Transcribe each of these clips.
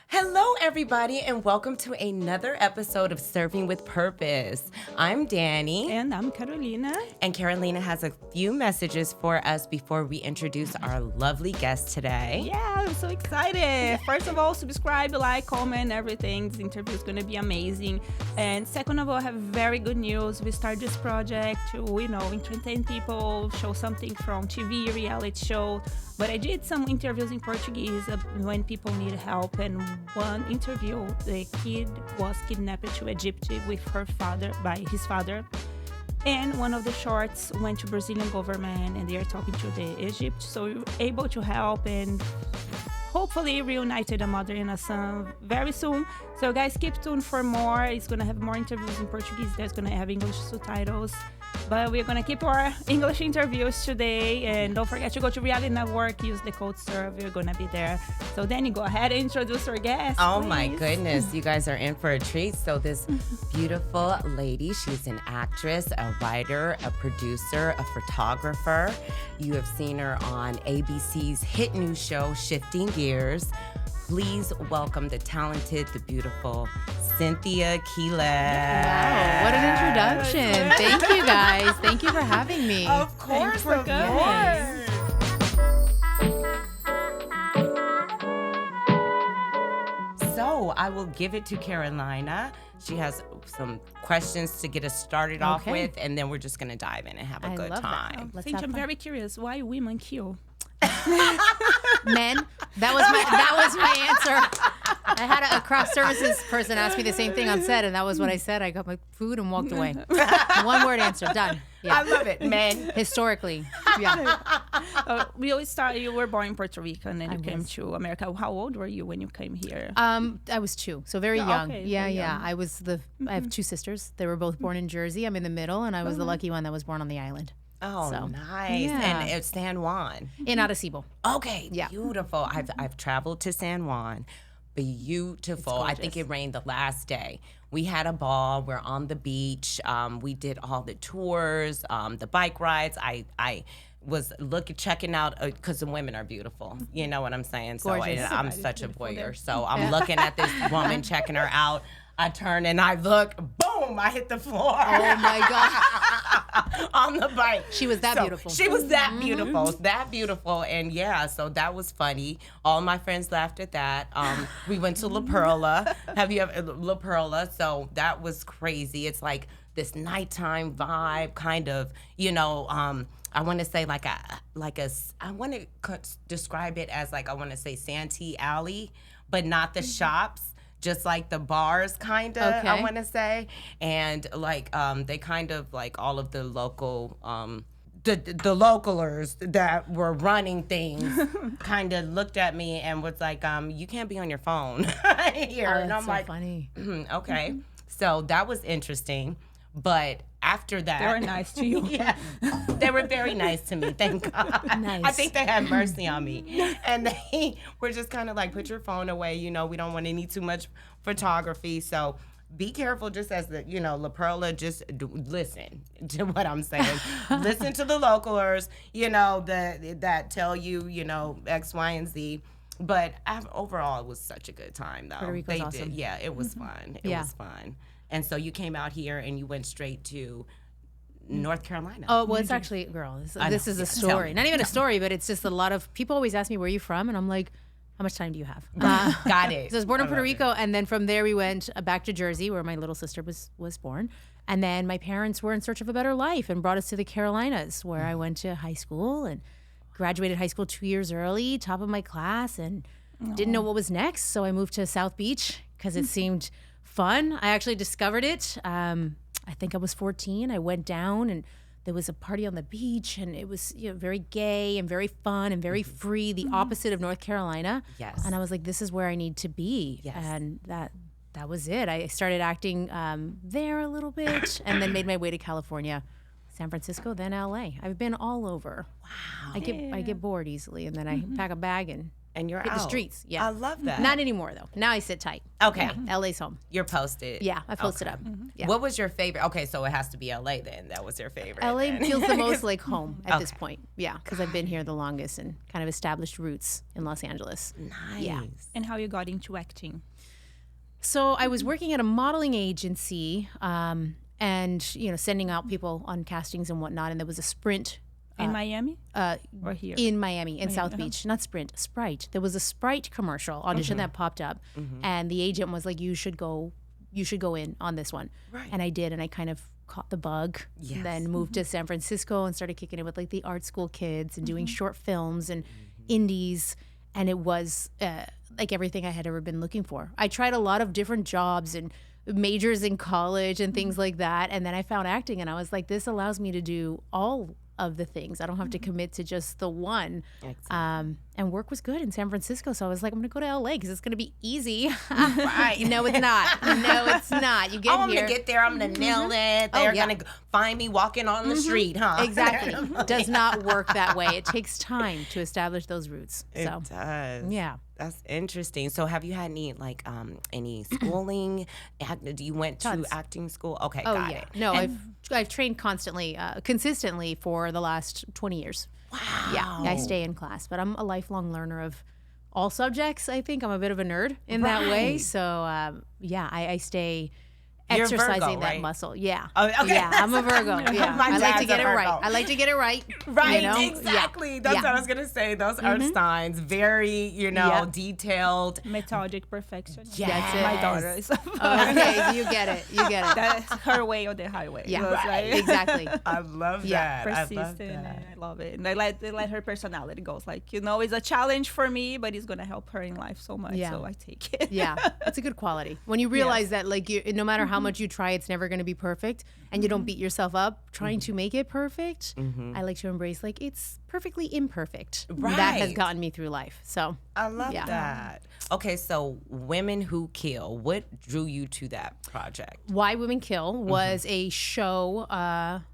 Hello, everybody, and welcome to another episode of Serving with Purpose. I'm Danny. And I'm Carolina. And Carolina has a few messages for us before we introduce our lovely guest today. Yeah, I'm so excited. First of all, subscribe, like, comment, everything. This interview is going to be amazing. And second of all, I have very good news. We started this project to, entertain people, show something from TV, reality show. But I did some interviews in Portuguese when people need help. And one interview, the kid was kidnapped to Egypt with by his father. And one of the shorts went to Brazilian government and they are talking to the Egypt. So we were able to help and hopefully reunited a mother and a son very soon. So guys, keep tuned for more. It's going to have more interviews in Portuguese. There's going to have English subtitles. But we're going to keep our English interviews today. And don't forget to go to Reality Network. Use the code SERVE. You're going to be there. So Danny, go ahead and introduce our guest. Oh, please. my goodness. You guys are in for a treat. So this beautiful lady, she's an actress, a writer, a producer, a photographer. You have seen her on ABC's hit new show, Shifting Gears. Please welcome the talented, the beautiful Cynthia Quiles. Wow, what an introduction. Thank you, guys. Thank you for having me. Of course, for of coming. course. So I will give it to Carolina. She has some questions to get us started off with, and then we're just going to dive in and have a good love that. time. Let's Cynthia, have I'm fun. very curious. Why women kill? Men. That was my answer. I had a craft services person ask me the same thing on set, and that was what I said. I got my food and walked away. One word answer, done. Yeah. I love it, men. Historically, yeah. We always thought you were born in Puerto Rico and then you came to America. How old were you when you came here? I was 2, so very young. Okay, Yeah, very yeah. young. I have 2 sisters. They were both born in Jersey. I'm in the middle, and I was the lucky one that was born on the island. Oh, So, nice. yeah. And it's San Juan. In Arecibo. Okay, Yeah. beautiful. I've traveled to San Juan. Beautiful. I think gorgeous. it rained the last day. We had a ball. We're on the beach. We did all the tours, the bike rides. I was checking out because the women are beautiful. You know what I'm saying? So Gorgeous. I'm such a voyeur. So I'm looking at this woman, checking her out. I turn and I look, boom, I hit the floor. Oh my God. On the bike. She was that beautiful. She was that beautiful. And yeah, so that was funny. All my friends laughed at that. We went to La Perla. Have you ever, La Perla? So that was crazy. It's like this nighttime vibe, kind of, I want to say I want to describe it as I want to say Santee Alley, but not the shops. Just like the bars, kind of, Okay. I want to say. And they kind of all of the local, the localers that were running things kind of looked at me and was like, you can't be on your phone here. Oh, And that's I'm so like, funny. okay. So that was interesting. But after that, They were nice to you. yeah, they were very nice to me. Thank God. Nice. I think they had mercy on me, and they were just kind of like, put your phone away. We don't want any too much photography. So be careful. Just as La Perla. Just listen to what I'm saying. Listen to the localers. That tell you X, Y, and Z. But overall, it was such a good time, though. Puerto Rico's awesome. Yeah, it was fun. It was fun. And so you came out here and you went straight to North Carolina. Oh, well, it's actually, girl, this is a Tell story. me. Not even a story, but it's just a lot of, people always ask me, where are you from? And I'm like, how much time do you have? Got it. So I was born in I Puerto love Rico, and then from there we went back to Jersey, where my little sister was born. And then my parents were in search of a better life and brought us to the Carolinas, where I went to high school and graduated high school 2 years early, top of my class, and didn't know what was next. So I moved to South Beach because it seemed fun. I actually discovered it. I think I was 14. I went down and there was a party on the beach, and it was very gay and very fun and very free, the opposite of North Carolina. Yes. And I was like, this is where I need to be. Yes. And that was it. I started acting there a little bit and then made my way to California, San Francisco, then LA. I've been all over. Wow. I get bored easily, and then I pack a bag and And you're hit out. the streets. Yeah. I love that. Not anymore though. Now I sit tight. Okay. Yeah, LA's home. You're posted. Yeah, I posted Okay. up. Yeah. What was your favorite? Okay, so it has to be LA then. That was your favorite. LA then. feels the most like home at this Okay. point. Yeah, because I've been here the longest and kind of established roots in Los Angeles. Nice. Yeah. And how you got into acting? So I was working at a modeling agency, and sending out people on castings and whatnot. And there was a Sprint In Miami? Or here? in Miami, in South Beach, not Sprint, Sprite. There was a Sprite commercial audition that popped up, and the agent was like, "You should go in on this one." Right. And I did, and I kind of caught the bug. Yes. Then moved to San Francisco and started kicking it with like the art school kids and doing short films and indies, and it was like everything I had ever been looking for. I tried a lot of different jobs and majors in college and things like that, and then I found acting, and I was like, this allows me to do all of the things. I don't have to commit to just the one. And work was good in San Francisco, so I was like, I'm gonna go to LA because it's gonna be easy. Right. No, it's not. No, it's not. You get I'm here. gonna get there. I'm gonna nail it. They're yeah. gonna find me walking on the street, huh? Exactly. Does not work that way. It takes time to establish those roots. It So does. yeah. That's interesting. So, have you had any schooling? You went to Tons. acting school? Okay, Oh got yeah. it. No, I've trained constantly, consistently for the last 20 years. Wow. Yeah, I stay in class, but I'm a lifelong learner of all subjects. I think I'm a bit of a nerd in that way. Right. So I stay You're a exercising Virgo, that right? muscle. Yeah. Oh, okay. Yeah, I'm a Virgo. Yeah. My I like dad's to get a it right. Virgo. I like to get it right. Right, you know? exactly. Yeah. That's Yeah. what I was gonna say. Those earth signs, very, Yep. detailed. Methodic perfection. Yes. That's it. My daughter is Okay, you get it. You get it. that's her way or the highway. Yeah, So it's right. like Exactly. I love Yeah, that. I love persistent, and that. I love it. And I let her personality go. It's like, it's a challenge for me, but it's gonna help her in life so much. Yeah. So I take it. Yeah, that's a good quality. When you realize that, like, no matter how much you try, it's never going to be perfect, and you don't beat yourself up trying to make it perfect. I like to embrace, like, it's perfectly imperfect. That has Right. gotten me through life. So, I love Yeah. that. Okay, so Women Who Kill. What drew you to that project? Why Women Kill was a show,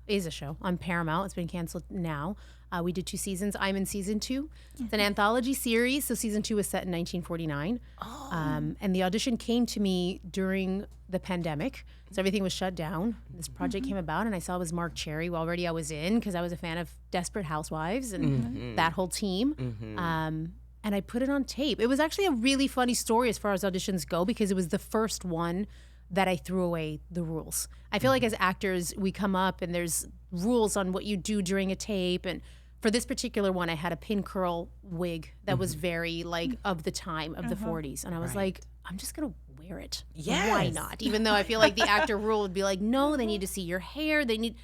is a show on Paramount. It's been canceled now. We did 2 seasons. I'm in season 2. It's an anthology series. So season 2 was set in 1949. And the audition came to me during the pandemic. So everything was shut down. This project came about, and I saw it was Mark Cherry. Well, already I was in because I was a fan of Desperate Housewives and that whole team. And I put it on tape. It was actually a really funny story as far as auditions go because it was the first one that I threw away the rules. I feel like as actors, we come up and there's rules on what you do during a tape. And for this particular one, I had a pin curl wig that was very like of the time of the 40s. And I was like, I'm just going to wear it. Yes. Why not? Even though I feel like the actor rule would be like, no, they need to see your hair. They need,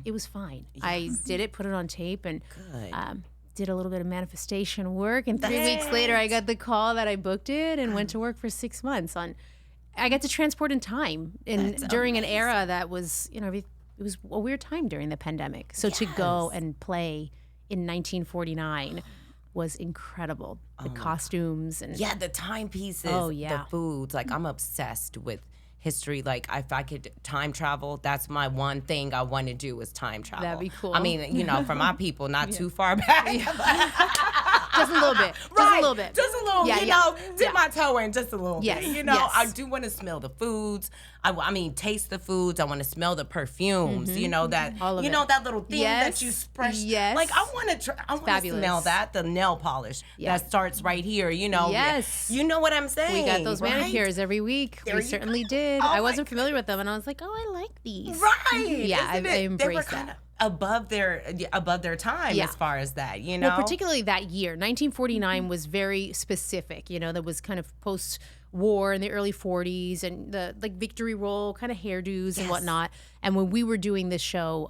it was fine. I did it, put it on tape, and Good. did a little bit of manifestation work. And 3 weeks later, I got the call that I booked it and went to work for 6 months on. I got to transport in time during an era that was, it was a weird time during the pandemic. So to go and play in 1949 was incredible. The costumes and Yeah, the timepieces, Oh, yeah. the foods. Like, I'm obsessed with history. Like, if I could time travel, that's my one thing I want to do is time travel. That'd be cool. I mean, for my people, not too far back. just a little bit. Just Right. a little bit. Just a little, Yeah, dip my toe in just a little Yes, bit. yes. I do want to smell the foods. I mean, taste the foods. I want to smell the perfumes. That, All of it. that little thing that Yes, you spread. yes. Like, I want to Fabulous. smell that, the nail polish that starts right here, Yes. You know what I'm saying? We got those right? manicures every week. There We you certainly go. did. Oh I my wasn't familiar with them, and I was like, oh, I like these. Right. Yeah, Isn't I they were embraced kinda that. above their time Yeah. as far as that, Well, particularly that year, 1949 was very specific. That was kind of post-war in the early 40s, and the like victory roll kind of hairdos and whatnot. And when we were doing this show,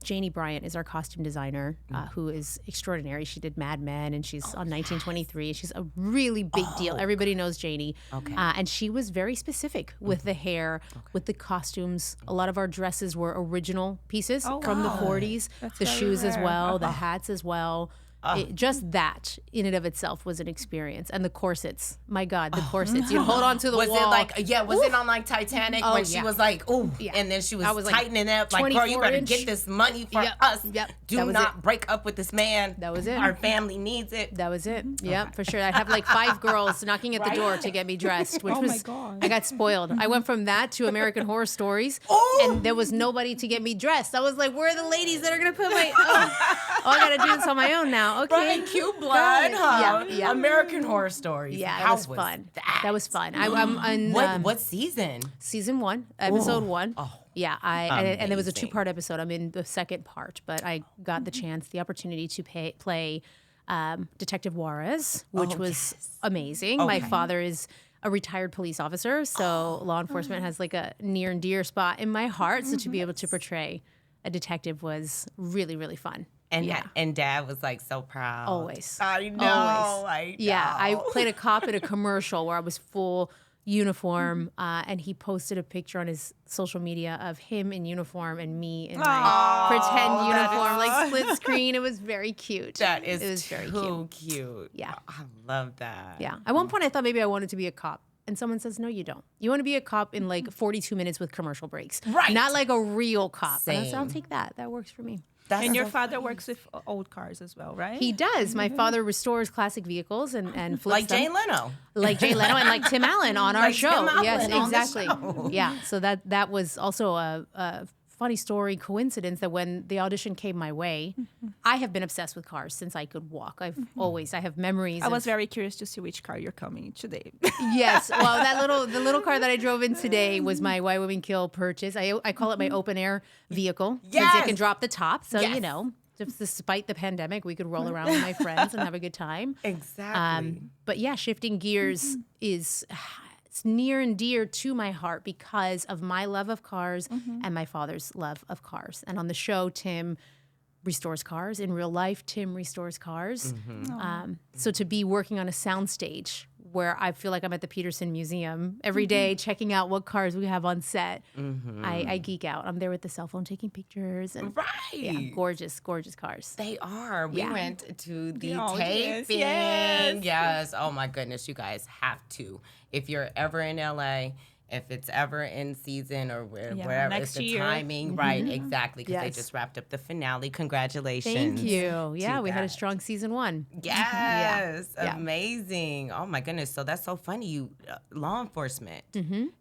Janie Bryant is our costume designer, who is extraordinary. She did Mad Men, and she's on 1923. She's a really big deal. Everybody knows Janie. Okay. And she was very specific with the hair, with the costumes. A lot of our dresses were original pieces from the 40s. That's the very shoes as rare. well, the hats as well. Just that in and of itself was an experience. And the corsets, my God, the corsets. You'd hold on to the Was wall. it like, was it on like Titanic when she was like, ooh, Yeah. and then she was I was like tightening up, like, girl, you better 24-inch. get this money for Yep, us. yep. That Do was not it. break up with this man. That was it. Our family needs it. That was it. Yep, for sure. I'd have like 5 girls knocking at the door to get me dressed, which Oh my was, God. I got spoiled. I went from that to American Horror Stories, and there was nobody to get me dressed. I was like, where are the ladies that are going to put my, I got to do this on my own now. Okay. Right, cute blood, huh? Yeah. American Horror Stories. Yeah, How that was fun. That was fun. I'm on What season? season 1, episode 1. Oh, Yeah, and there was a amazing. 2-part episode. I'm in the 2nd part, but I got the opportunity to play Detective Juarez, which was amazing. My father is a retired police officer, so law enforcement has like a near and dear spot in my heart. So to be able to portray a detective was really, really fun. And Dad was like so proud. Always. I know. Always. I know. Yeah, I played a cop in a commercial where I was full uniform, and he posted a picture on his social media of him in uniform and me in my pretend uniform, like split screen. It was very cute. That is it was very cute. Yeah. I love that. Yeah. At one point, I thought maybe I wanted to be a cop. And someone says, no, you don't. You want to be a cop in like 42 minutes with commercial breaks. Right. Not like a real cop. And I said, I'll Same. take that. That works for me. That's And your so father works with old cars as well, right? He does. My father restores classic vehicles and flips like them. Jay Leno. Like Jay Leno and like Tim Allen on our Like show. Tim Allen Yes, on the exactly. show. Yeah. So that was also a funny story, coincidence that when the audition came my way, I have been obsessed with cars since I could walk. I have memories. I was of- very curious to see which car you're coming today. Yes. Well, the little car that I drove in today was my Why Women Kill purchase. I call it my open air vehicle because it Yes. can drop the top. So Yes. you know, just despite the pandemic, we could roll around with my friends and have a good time. Exactly. But yeah, shifting gears is it's near and dear to my heart because of my love of cars and my father's love of cars. And on the show, Tim restores cars. In real life, Tim restores cars. So to be working on a soundstage where I feel like I'm at the Peterson Museum every day checking out what cars we have on set, I geek out. I'm there with the cell phone taking pictures. And Right. yeah, gorgeous, gorgeous cars. They are. We Yeah. went to the Oh, yes, taping. yes. Yes. Oh my goodness, you guys have to. If you're ever in LA, if it's ever in season or wherever, next it's the year. timing, right? Exactly, because they Yes. just wrapped up the finale. Congratulations. Thank you. Yeah, to we had a that. strong season 1. Yes, Yeah. amazing. Oh my goodness. So that's so funny. Law enforcement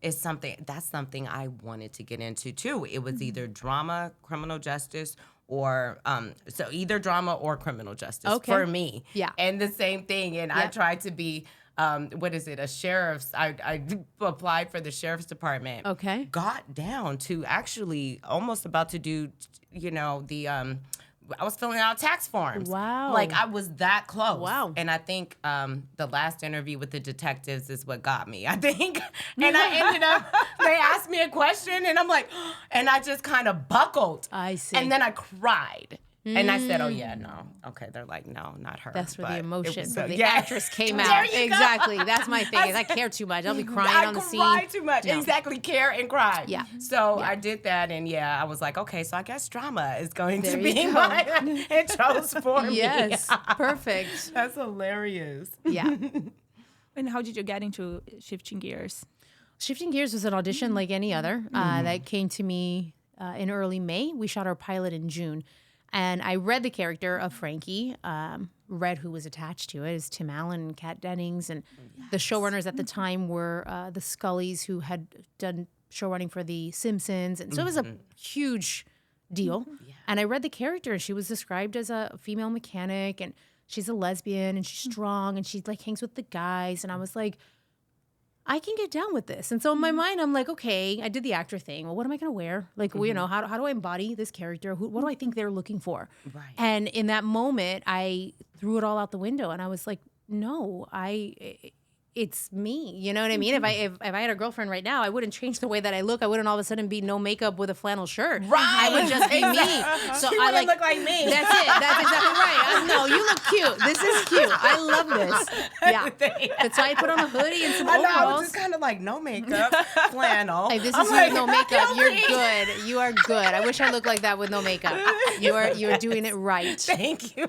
is that's something I wanted to get into too. It was either drama, criminal justice, or so either drama or criminal justice Okay. for me. Yeah. And the same thing. And I Yeah. tried to be what is it? A sheriff's. I applied for the sheriff's department. Okay. Got down to actually almost about to do, the I was filling out tax forms. Wow. Like I was that close. Wow. And I think the last interview with the detectives is what got me, I think. And I ended up, they asked me a question and I'm like, and I just kind of buckled. I see. And then I cried. And I said, oh yeah, no. Okay. They're like, no, not her. That's where But the it emotion was- of the yeah. actress came There out. you go. Exactly. That's my thing. Is I care too much. I'll be crying on the scene. I cry too much. No. Exactly. Care and cry. Yeah. So I did that, and I was like, okay, so I guess drama is going There to you be go. my it chose for me. Yes. Perfect. That's hilarious. Yeah. And how did you get into shifting gears? Shifting Gears was an audition like any other that came to me in early May. We shot our pilot in June. And I read the character of Frankie, read who was attached to it. Is Tim Allen and Kat Dennings. And the showrunners at the time were the Scullys, who had done showrunning for The Simpsons. And so it was a huge deal. And I read the character, and she was described as a female mechanic, and she's a lesbian, and she's strong, and she like hangs with the guys. And I was like, I can get down with this. And so in my mind, I'm like, okay, I did the actor thing. Well, what am I going to wear? Like, well, how do I embody this character? What do I think they're looking for? Right. And in that moment, I threw it all out the window. And I was like, no, it's me. You know what I mean? If I had a girlfriend right now, I wouldn't change the way that I look. I wouldn't all of a sudden be no makeup with a flannel shirt. Right. I would just be me. So She I wouldn't look like me. That's it. That's exactly right. No, you look cute. This is cute. I love this. Yeah. That's why I put on a hoodie and some I know, I overalls. was just kind of like, no makeup, flannel. Hey, this I'm is like, with no makeup. You're Kelly. good. You are good. I wish I looked like that with no makeup. You're doing it right. Thank you.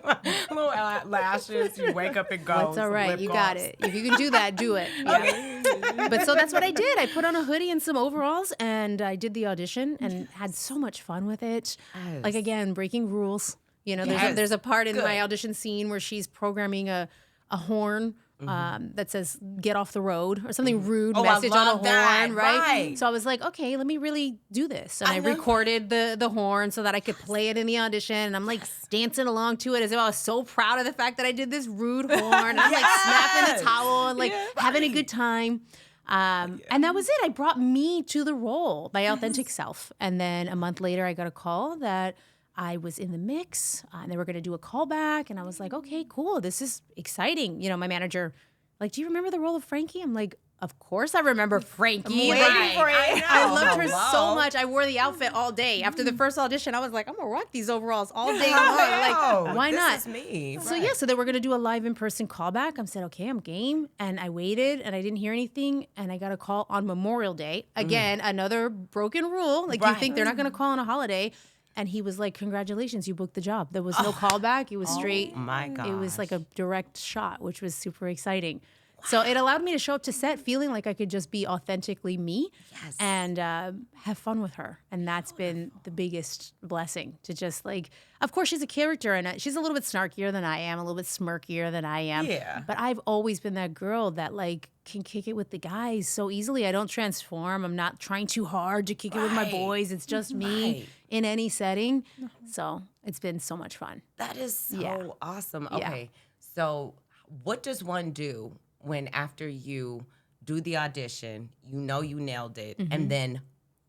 Little lashes, you wake up and go. That's all right. You got it. If you can do that, do it. Yeah. But so that's what I did. I put on a hoodie and some overalls, and I did the audition and had so much fun with it. Yes. Like, again, breaking rules. You know, there's a part in my audition scene where she's programming a horn that says "Get off the road" or something rude message on a horn, right? So I was like, okay, let me really do this, and I recorded the horn so that I could play it in the audition. And I'm like dancing along to it as if I was so proud of the fact that I did this rude horn. And I'm like snapping the towel and like having a good time. And that was it. I brought me to the role, my authentic self. And then a month later, I got a call that I was in the mix, and they were going to do a callback. And I was like, okay, cool. This is exciting. You know, my manager, like, do you remember the role of Frankie? I'm like, of course I remember Frankie. I loved her so much. I wore the outfit all day. After the first audition, I was like, I'm going to rock these overalls all day long. Like, why not? This is me. So yeah, so they were going to do a live in-person callback. I said, okay, I'm game. And I waited and I didn't hear anything. And I got a call on Memorial Day. Again, another broken rule. Like you think they're not going to call on a holiday. And he was like, congratulations, you booked the job. There was no callback. It was straight. Oh my God. It was like a direct shot, which was super exciting. Wow. So it allowed me to show up to set feeling like I could just be authentically me and have fun with her. And that's been the biggest blessing to just like, of course, she's a character and she's a little bit snarkier than I am, a little bit smirkier than I am. Yeah. But I've always been that girl that like can kick it with the guys so easily. I don't transform. I'm not trying too hard to kick it with my boys. It's just me in any setting. So it's been so much fun. That is so awesome. Okay, so what does one do when after you do the audition, you know you nailed it, and then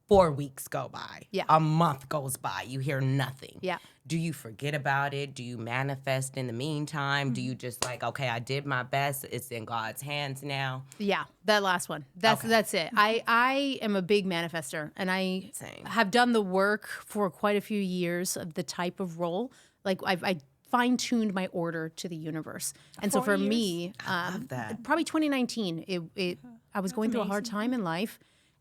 4 weeks go by, a month goes by, you hear nothing. Yeah. Do you forget about it? Do you manifest in the meantime? Do you just like, okay, I did my best, it's in God's hands now? Yeah, that last one. That's it. I am a big manifester, and I have done the work for quite a few years of the type of role. Like I fine-tuned my order to the universe. And so for me, probably 2019, I was going through a hard time in life,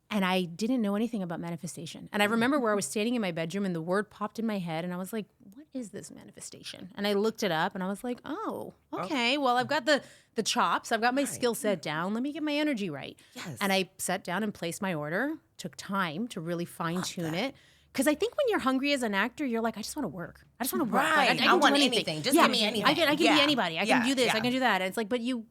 and I didn't know anything about manifestation. And I remember where I was standing in my bedroom, and the word popped in my head, and I was like, what is this manifestation? And I looked it up, and I was like, oh, okay. Well, I've got the chops. I've got my skill set down. Let me get my energy right. Yes. And I sat down and placed my order, took time to really fine-tune it. Because I think when you're hungry as an actor, you're like, I just want to work. I just want to work. Right. Like, I want do anything. Just give me anything. I can be anybody. I can do this. I can do that. And it's like, but you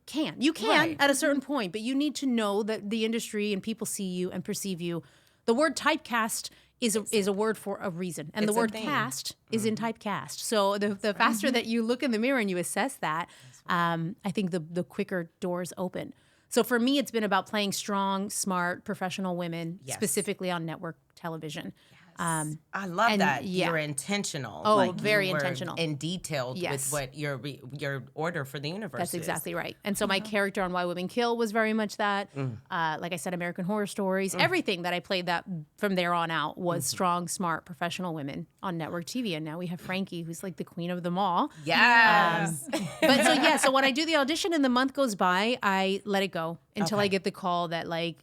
can't. You can at a certain point, but you need to know that the industry and people see you and perceive you. The word typecast is a word for a reason. And the word cast is in typecast. So the faster that you look in the mirror and you assess that, I think the quicker doors open. So for me, it's been about playing strong, smart, professional women, specifically on network television. I love that. You're intentional. Oh, like very you were intentional. And detailed with what your order for the universe That's is. exactly right. And so my character on Why Women Kill was very much that. Like I said, American Horror Stories. Everything that I played that from there on out was strong, smart, professional women on network TV. And now we have Frankie, who's like the queen of them all. Yes. So when I do the audition and the month goes by, I let it go until I get the call that like,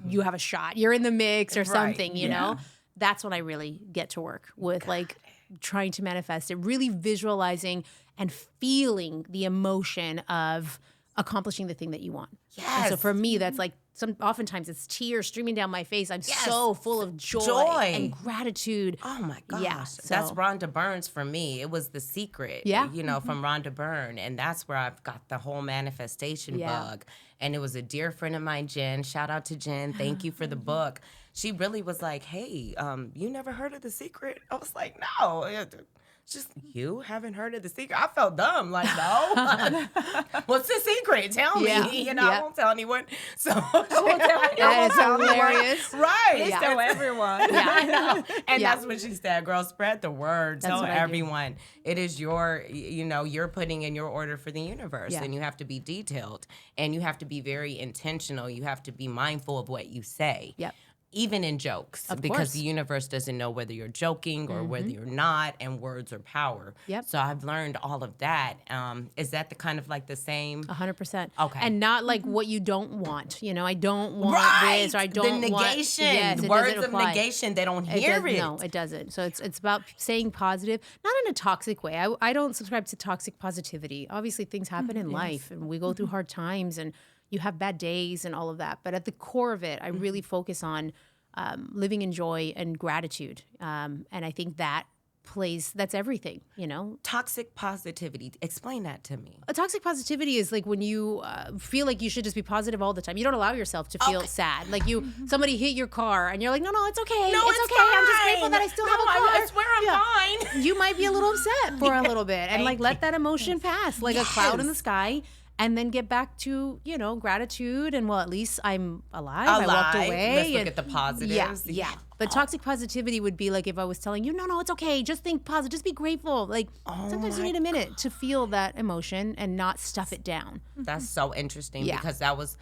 you have a shot, you're in the mix or something, you know? That's when I really get to work with trying to manifest it, really visualizing and feeling the emotion of accomplishing the thing that you want. Yes. And so for me, that's like oftentimes it's tears streaming down my face. I'm so full of joy and gratitude. Oh my gosh. Yeah, That's Rhonda Byrne's for me. It was The Secret, from Rhonda Byrne. And that's where I've got the whole manifestation bug. And it was a dear friend of mine, Jen. Shout out to Jen. Thank you for the book. She really was like, hey, you never heard of The Secret? I was like, no. Just, you haven't heard of the secret? I felt dumb. Like, no. What's the secret? Tell me. Yeah. You know, I won't tell anyone. So I won't tell anyone. That is hilarious. Right. Please tell everyone. I know. And that's what she said, girl, spread the word. That's Tell what I do. everyone. It is your, you know, you're putting in your order for the universe. Yeah. And you have to be detailed. And you have to be very intentional. You have to be mindful of what you say. Yep. Even in jokes, Of because course. the universe doesn't know whether you're joking or whether you're not, and words are power. Yep. So I've learned all of that. Is that the kind of like the same? 100%. Okay. And not like what you don't want. You know, I don't want this, or I don't the want. negation. Yes, it Words doesn't of apply. negation, they don't hear it. No, it doesn't. So it's about saying positive, not in a toxic way. I don't subscribe to toxic positivity. Obviously, things happen in life, and we go through hard times, and you have bad days and all of that. But at the core of it, I really focus on living in joy and gratitude. And I think that's everything, you know? Toxic positivity. Explain that to me. A toxic positivity is like when you feel like you should just be positive all the time. You don't allow yourself to feel sad. Like somebody hit your car and you're like, no, it's okay. No, it's okay. I'm just grateful fine. that I still have a No, car. I swear I'm fine. You might be a little upset for a little bit and like let that emotion pass like a cloud in the sky. And then get back to, you know, gratitude and, well, at least I'm alive. I walked away. Let's look at the positives. Yeah. But toxic positivity would be like if I was telling you, no, it's okay. Just think positive. Just be grateful. Like sometimes you need a minute to feel that emotion and not stuff it down. That's so interesting Yeah. because that was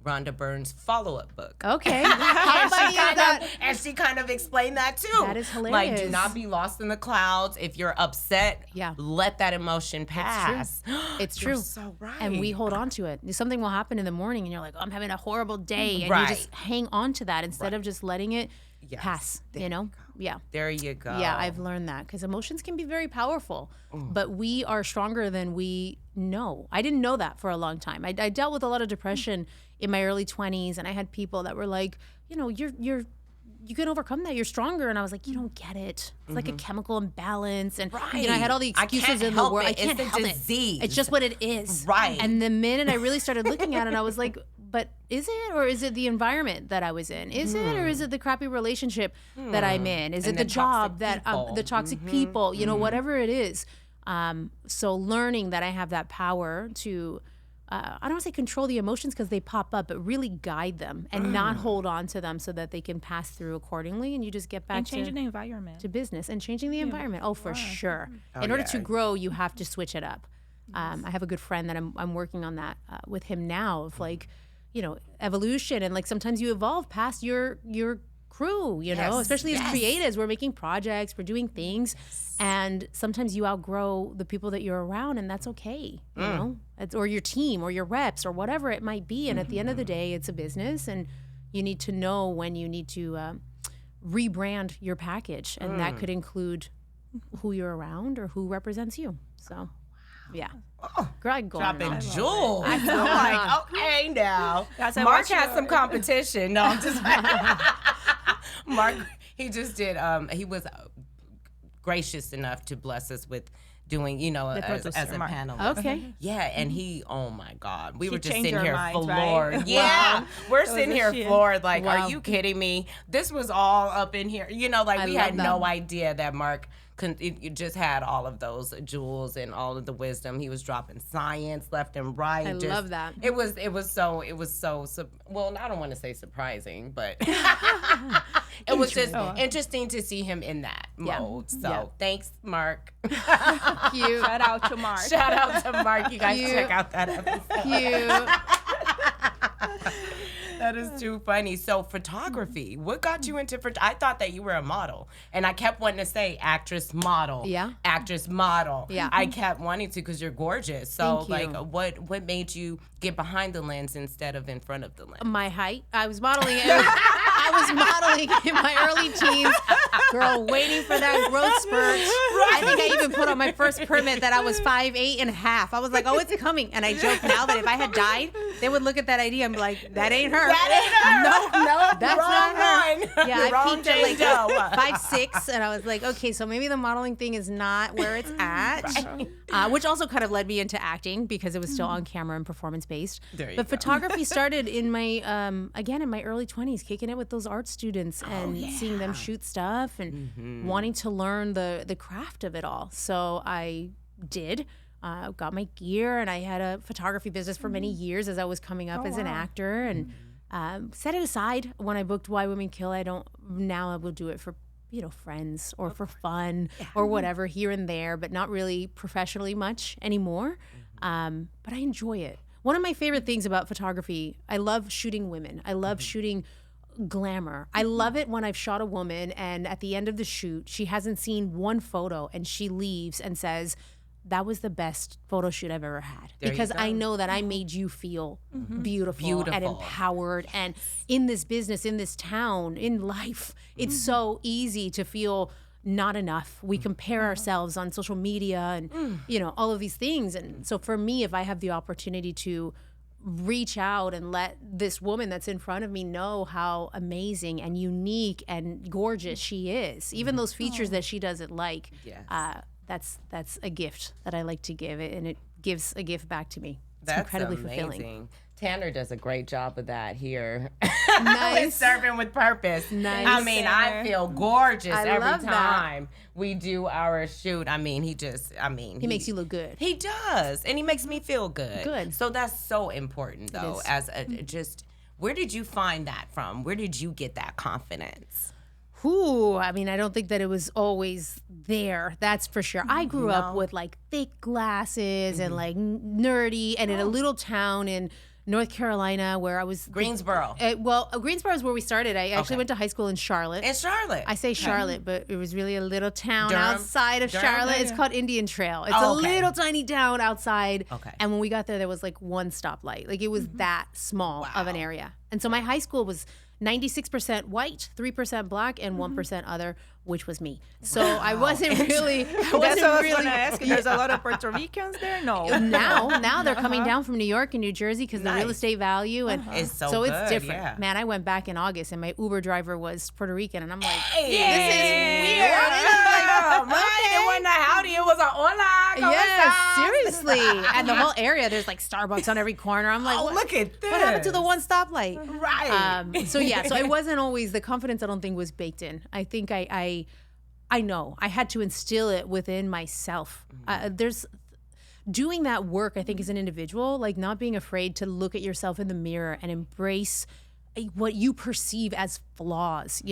Rhonda Byrne's follow-up book. Okay. How about you that? And she kind of explained that too. That is Like, do hilarious. not be lost in the clouds. If you're upset, let that emotion pass. It's You're true. so right. And we hold on to it. Something will happen in the morning and you're like, oh, I'm having a horrible day. And Right. you just hang on to that instead of just letting it pass, you know? Yeah. There you go. Yeah, I've learned that because emotions can be very powerful, but we are stronger than we know. I didn't know that for a long time. I dealt with a lot of depression in my early 20s, and I had people that were like, you know, you can overcome that. You're stronger. And I was like, you don't get it. It's like a chemical imbalance. And you know, I had all the excuses in the world. I can't help it. Disease. It's just what it is. Right. And the minute I really started looking at it, I was like, but is it, or is it the environment that I was in? Is it, or is it the crappy relationship that I'm in? Is And it the the job toxic that people. the toxic people? You know, whatever it is. So learning that I have that power to, I don't want to say control the emotions because they pop up, but really guide them and not hold on to them so that they can pass through accordingly. And you just get back And changing the environment. to business and changing the environment. Oh, for sure. In order to grow, you have to switch it up. I have a good friend that I'm working on that with him now of like, you know, evolution. And like sometimes you evolve past your crew, you know, especially as creatives, we're making projects, we're doing things. And sometimes you outgrow the people that you're around, and that's okay, you know, or your team or your reps or whatever it might be. And at the end of the day, it's a business, and you need to know when you need to rebrand your package. And that could include who you're around or who represents you. So, yeah. Girl, I can go on and Dropping on. jewels. I'm like, okay, now. Guys, I Mark watch has your- some competition. No, I'm just Mark, he just did, he was gracious enough to bless us with doing, you know, as producer, a Mark. panelist. Okay. Yeah, and he, oh my God, we were just changed sitting our here minds, right? floored. Yeah, Wow. we're That sitting was a here shit. floored. Like, Wow. are you kidding me? This was all up in here. You know, like I we love had that. no idea that Mark. You just had all of those jewels and all of the wisdom. He was dropping science left and right. I love that. It was so well, I don't want to say surprising, but it was just interesting to see him in that mode. So thanks, Mark. Cute. Shout out to Mark. Shout out to Mark. You guys Cute. check out that episode. Cute. That is too funny. So photography, what got you into I thought that you were a model, and I kept wanting to say actress, model. Yeah. Actress, model. Yeah. I kept wanting to because you're gorgeous. So Thank you. like, what made you get behind the lens instead of in front of the lens? My height. I was modeling. I was modeling in my early teens. Girl, waiting for that growth spurt. I think I even put on my first permit that I was 5'8.5". I was like, oh, it's coming. And I joke now that if I had died they would look at that ID and be like, that ain't her. That ain't her. No, That's wrong not her. one. Yeah, I Wrong peaked at like J-Lo. 5'6", and I was like, okay, so maybe the modeling thing is not where it's at. Which also kind of led me into acting because it was still on camera and performance based. There you But go. photography started in my again in my early 20s, kicking it with those art students and seeing them shoot stuff and wanting to learn the craft of it all. So I did. Got my gear, and I had a photography business for many years as I was coming up as an actor, and set it aside when I booked Why Women Kill. Now I will do it for friends or for fun or whatever here and there, but not really professionally much anymore. But I enjoy it. One of my favorite things about photography, I love shooting women. I love shooting glamour. I love it when I've shot a woman and at the end of the shoot, she hasn't seen one photo and she leaves and says, that was the best photo shoot I've ever had. Because I know that I made you feel beautiful and empowered. And in this business, in this town, in life, it's so easy to feel not enough. We compare ourselves on social media and, all of these things. And so for me, if I have the opportunity to reach out and let this woman that's in front of me know how amazing and unique and gorgeous she is, even those features that she doesn't like, that's a gift that I like to give it, and it gives a gift back to me. It's incredibly fulfilling. Tanner does a great job of that here. Nice. Serving with purpose. Nice. I mean, I feel gorgeous I every love that. time we do our shoot. I mean, he makes you look good. He does, and he makes me feel good. Good. So that's so important, though. As where did you find that from? Where did you get that confidence? I mean, I don't think that it was always there. That's for sure. I grew up with like thick glasses and like nerdy, and in a little town in North Carolina where I was Greensboro. Greensboro is where we started. I actually went to high school in Charlotte. In Charlotte. I say Charlotte, but it was really a little town Durham. outside of Charlotte. It's called Indian Trail. It's a little tiny town outside. Okay. And when we got there was like one stoplight. Like it was that small of an area. And so my high school was 96% white, 3% black, and 1% other, which was me. So I wasn't really. That's what I was going to ask. There's a lot of Puerto Ricans there? No. Now they're coming down from New York and New Jersey because the real estate value. And It's so so good, it's different. yeah. Man, I went back in August and my Uber driver was Puerto Rican. And I'm like, This is weird. Right? It wasn't a howdy. It was a hola. ¿Cómo yeah, estás? seriously. And the whole area, there's like Starbucks on every corner. I'm like, Look at this. what happened to the one stoplight? Right. So it wasn't always the confidence. I don't think was baked in. I think I know I had to instill it within myself. There's doing that work. I think as an individual, like not being afraid to look at yourself in the mirror and embrace what you perceive as flaws,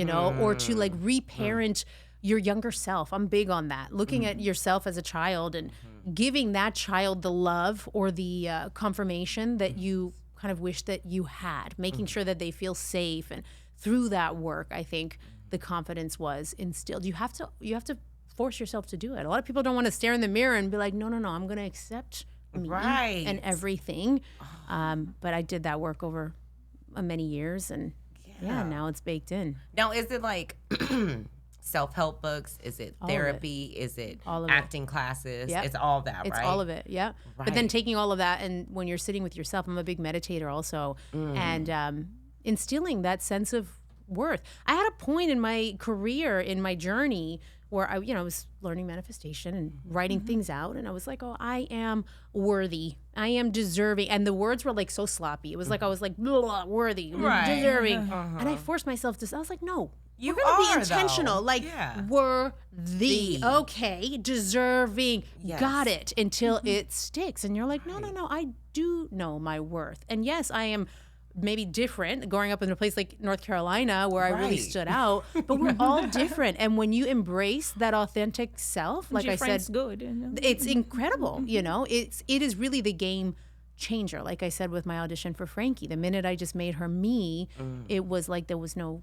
or to like reparent your younger self. I'm big on that. Looking at yourself as a child and giving that child the love or the confirmation that you kind of wish that you had, making sure that they feel safe. And through that work, I think the confidence was instilled. You have to force yourself to do it. A lot of people don't want to stare in the mirror and be like, no, I'm going to accept me and everything. But I did that work over many years, and now it's baked in. Now, is it like self-help books? Is it therapy? Is it acting classes? Yep. It's all that, right? It's all of it, yeah. Right. But then taking all of that, and when you're sitting with yourself, I'm a big meditator also, and instilling that sense of worth. I had a point in my career, in my journey, where I was learning manifestation and writing things out, and I was like, oh, I am worthy. I am deserving. And the words were like so sloppy. It was like I was like, blah, worthy, deserving. And I forced myself to, I was like, no. You We're gonna are, be intentional. though. Like, worthy. Okay, deserving. Yes. Got it. Until it sticks. And you're like, no, I do know my worth. And yes, I am maybe different growing up in a place like North Carolina where I really stood out, but we're all different. And when you embrace that authentic self, like I said, good. it's incredible. It is really the game changer. Like I said with my audition for Frankie, the minute I just made her me, it was like there was no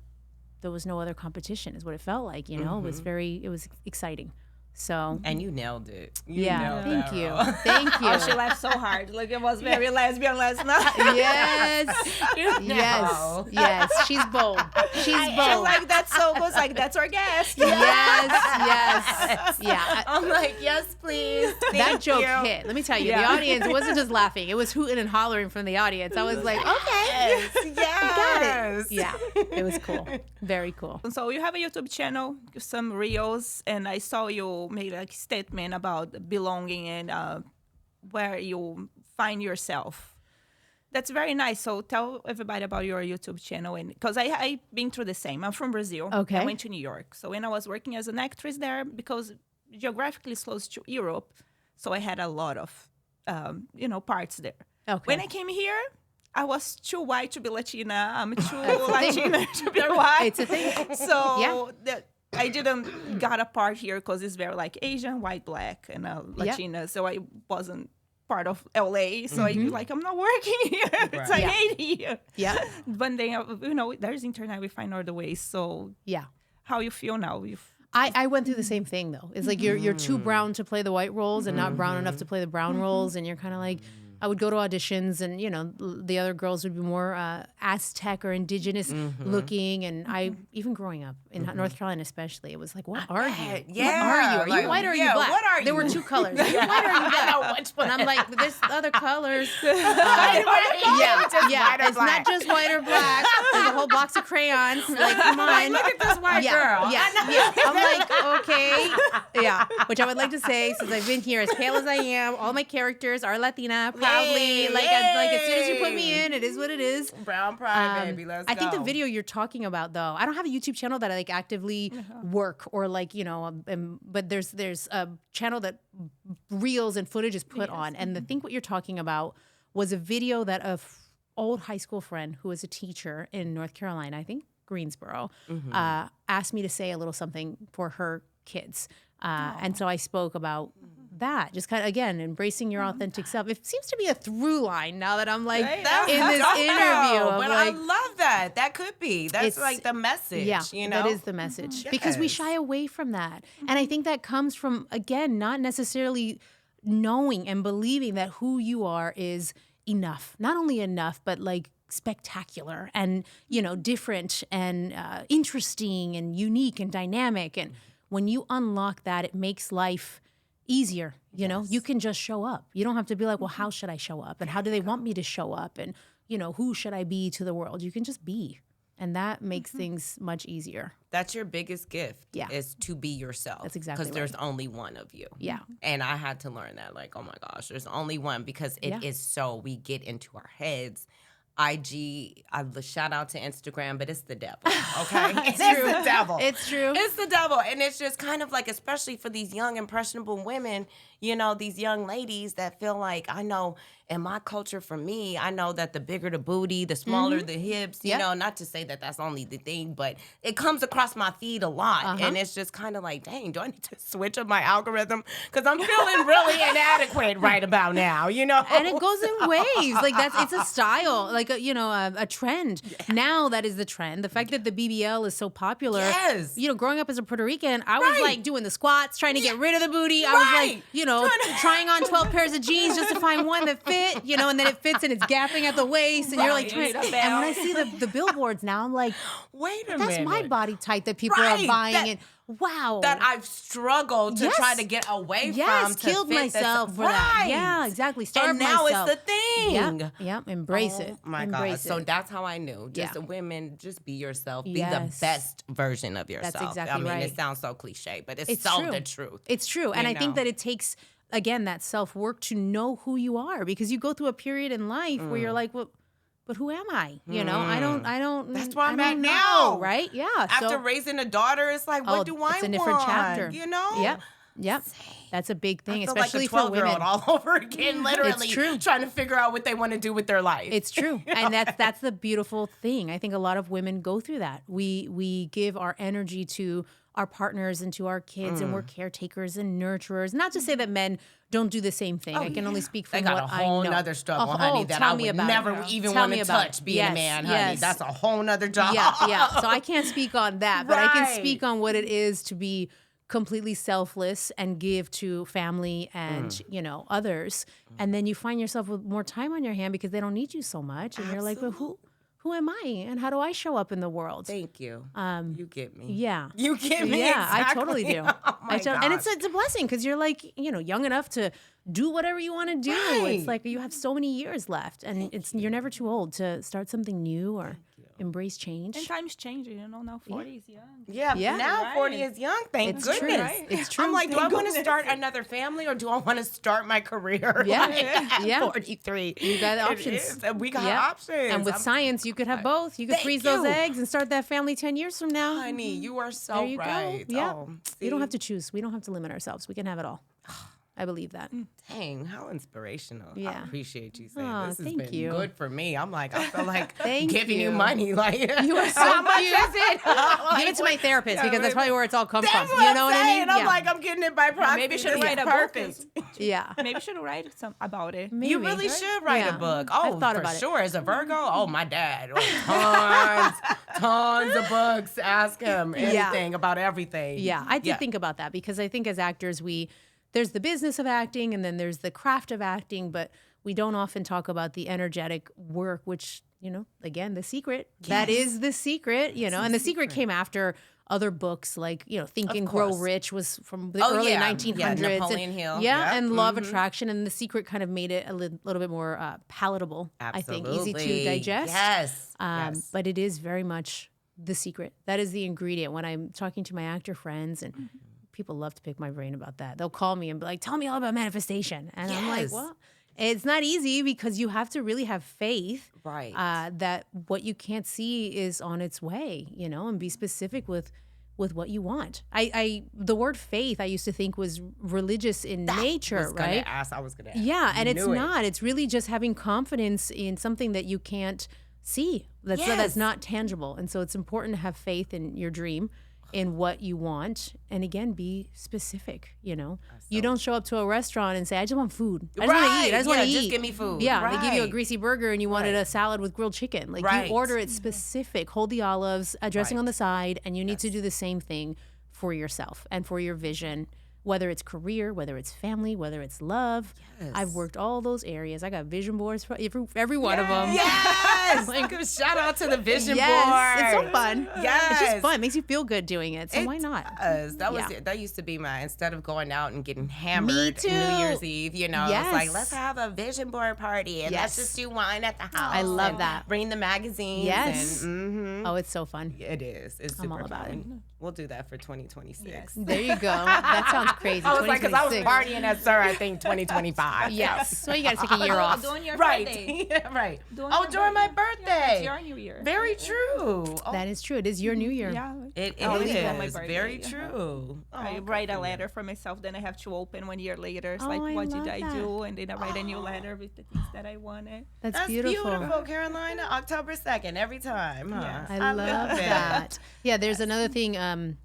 other competition is what it felt like, it was exciting. So And you nailed it. You yeah, nailed thank that you, role. thank you. Oh, she laughed so hard. Like it was very lesbian last night. Yes, You yes, know. yes. She's bold. She's I bold. like that so much. Like that's our guest. Yes, yeah. I'm like, yes, please. That Thank joke you. hit. Let me tell you, the Yeah. audience wasn't just laughing; it was hooting and hollering from the audience. I was like, okay, Yes, yes. yeah, it was cool, very cool. So you have a YouTube channel, some reels, and I saw you made a statement about belonging and where you find yourself. That's very nice. So tell everybody about your YouTube channel, and because I've been through the same. I'm from Brazil. Okay. I went to New York. So when I was working as an actress there, because geographically it's close to Europe, so I had a lot of parts there. Okay. When I came here, I was too white to be Latina. I'm too Latina to be white. It's a thing. So I didn't got a part here because it's very like Asian, white, black, and Latina. So I wasn't part of LA. So I like, I'm not working here. It's I hate here. Yeah. But then, there's internet. We find other ways. So Yeah. how you feel now? I went through the same thing though. It's like you're too brown to play the white roles and not brown enough to play the brown roles, and you're kind of like. I would go to auditions, and the other girls would be more Aztec or indigenous looking, and I even growing up in North Carolina, especially, it was like, what are you? Yeah, what are you? Are you like, white or are yeah, you black? what are There you? were two colors. Are you white or are you black? I know which one. And I'm like, there's other colors. Yeah, just Yeah, white or it's black. not just white or black. There's a whole box of crayons. Like, come on. Look at this white girl. Yeah, yeah. I'm like, okay. Yeah. Which I would like to say, since I've been here as pale as I am, all my characters are Latina, proudly. Yay, Like as soon as you put yay. me in, it is what it is. Brown pride, baby. Let's go. I think the video you're talking about, though, I don't have a YouTube channel that I like actively work or like, but there's a channel that reels and footage is put on. And I think what you're talking about was a video that a old high school friend who was a teacher in North Carolina, I think Greensboro, asked me to say a little something for her kids. And so I spoke about that, just kind of, again, embracing your authentic self. It seems to be a through line now that I'm like in this interview. Of But like, I love that. That could be. That's It's- like the message. yeah, That that is the message. Because we Yes. shy away from that. And I think that comes from, again, not necessarily knowing and believing that who you are is enough. Not only enough, but like spectacular and, different and interesting and unique and dynamic. And when you unlock that, it makes life easier. You can just show up. You don't have to be like, well, how should I show up? And how do they want me to show up? And, who should I be to the world? You can just be. And that makes things much easier. That's your biggest gift. Yeah. Is to be yourself. That's exactly Because there's only one of you. Yeah. And I had to learn that. Like, oh my gosh, there's only one, because it is so, we get into our heads. IG, shout out to Instagram, but it's the devil, okay? It's the devil. It's true. It's the devil. And it's just kind of like, especially for these young, impressionable women, these young ladies that feel like, I know in my culture, for me, I know that the bigger the booty, the smaller the hips, not to say that that's only the thing, but it comes across my feed a lot. And it's just kind of like, dang, do I need to switch up my algorithm? Because I'm feeling really inadequate right about now, And it goes in waves. Like it's a style, like a trend. Now that is the trend. The fact that the BBL is so popular. Yes. Growing up as a Puerto Rican, I was like doing the squats, trying to get rid of the booty. I was like, trying on 12 pairs of jeans just to find one that fit, and then it fits and it's gapping at the waist, and you're like, and when I see the billboards now, I'm like, wait a minute. that's my body type that people are buying. Wow. That I've struggled to try to get away from. To killed fit myself for that. Yeah, exactly. Starved And now myself. it's the thing. Yep. Embrace it. Oh my Embrace God. So it. that's how I knew. Just Yeah. women, just be yourself. Be the Yes. best version of yourself. exactly I mean, right. it sounds so cliche, but it's It's so true. the truth. It's true. And I think that it takes, again, that self-work to know who you are, because you go through a period in life where you're like, well, but who am I? I don't. That's where I'm I at don't now. know, right? Yeah. After raising a daughter, it's like, what do I want? It's a different chapter. Yep. That's a big thing, I feel especially like a for women. 12-year-old all over again, literally true. trying to figure out what they want to do with their life. It's true. And that's the beautiful thing. I think a lot of women go through that. We give our energy to our partners and to our kids, and we're caretakers and nurturers. Not to say that men don't do the same thing. I can only speak from They got what a whole I know. nother struggle, honey, that tell I me would about never it. even Tell want me to about touch it. being Yes, a man, honey. yes. That's a whole nother job. Yeah. So I can't speak on that, but I can Right. speak on what it is to be completely selfless and give to family and, others. And then you find yourself with more time on your hand because they don't need you so much. And you're like, well, who am I? And how do I show up in the world? Thank you. You get me. Yeah. You get me. Yeah, exactly. I totally do. Oh my God. And it's a blessing because you're like, young enough to do whatever you want to do. Right. It's like you have so many years left and you're never too old to start something new or embrace change. And time's changing, now 40 is young. Yeah, now right. 40 is young, thank It's goodness. true, right? It's true. I'm like, do I Thank want to goodness. start another family or do I want to start my career? Yeah. At Yeah. 43. You got It options. is. We got Yeah. options. And with I'm- science, you could have both. You could Thank freeze those you. eggs and start that family 10 years from now. Honey, you are so There you right. go. Yeah. Oh, You don't see? have to choose. We don't have to limit ourselves. We can have it all. I believe that. Dang, how inspirational. I Yeah. appreciate you saying Aw, this has thank been you. good for me. I'm like, I feel like Thank giving you you. money. Like, You are so how much cute. is it? Give it to my therapist because that's probably where it's all come from. That's what You know I'm what I saying. mean? I'm Yeah. like, I'm getting it by proxy. Maybe you should This write is a book. perfect. Yeah. Maybe you should write some about it. Maybe. You really should write Yeah. a book. I've Oh, thought for about it. sure. As a Virgo, oh, my dad. Oh, tons of books. Ask him anything about everything. Yeah, I did think about that because I think as actors, there's the business of acting and then there's the craft of acting, but we don't often talk about the energetic work, which, again, the secret. That is the secret, and the secret came after other books like, Think and Grow course. Rich was from the Oh, early yeah. 1900s. Yeah, Napoleon and, Hill. Yeah, Yep. and Law of Attraction. And the secret kind of made it a little bit more palatable, I think, easy to Absolutely. digest. Yes. Yes. But it is very much the secret. That is the ingredient. When I'm talking to my actor friends and people love to pick my brain about that. They'll call me and be like, tell me all about manifestation. And I'm like, Yes. well, it's not easy because you have to really have faith Right. that what you can't see is on its way, and be specific with what you want. The word faith I used to think was religious in nature, right? I was gonna ask. Yeah, and it's Knew it. not. It's really just having confidence in something that you can't see. That's Yes. not tangible. And so it's important to have faith in your dream, in what you want, and again, be specific, You don't show up to a restaurant and say, I just want food. I just want to eat. I just want to eat. Just give me food. Yeah, they give you a Right. greasy burger and you wanted a salad with grilled chicken. Like Right. you order it specific, hold the olives, a dressing on the side, and you need to do the same thing for yourself and for your vision, whether it's career, whether it's family, whether it's love. Yes. I've worked all those areas. I got vision boards for every one of them. Yes. Like- Shout out to the vision Yes, board. it's so fun. Yes. It's just fun. It makes you feel good doing it. So It why not? does. Yeah. That used to be my, instead of going out and getting hammered Me too. New Year's Eve, it's like, Yes. let's have a vision board party and let's Yes. just do wine at the house. I love and that. Bring the magazines. Yes. And, Oh, it's so fun. it is. It's super I'm all about it. fun. We'll do that for 2026. There you go. That sounds crazy. I was like, because I was 2026. partying at Sir, I think 2025. Yes. So you got to take a year off. Doing your Right. birthday. Right. Doing Oh, your during my birthday. birthday. It's your New Year. Very true. Oh, That is true. It is your new year. Yeah. it I always do on my is. birthday. Very true. I Oh, write good a for you. letter for myself, then I have to open 1 year later. It's Oh, like, I what love did I that. do? And then I write a new letter with the things that I wanted. That's, That's beautiful. Carolina. October 2nd, every time. Huh? Yes. I love that. Yeah, there's another thing. An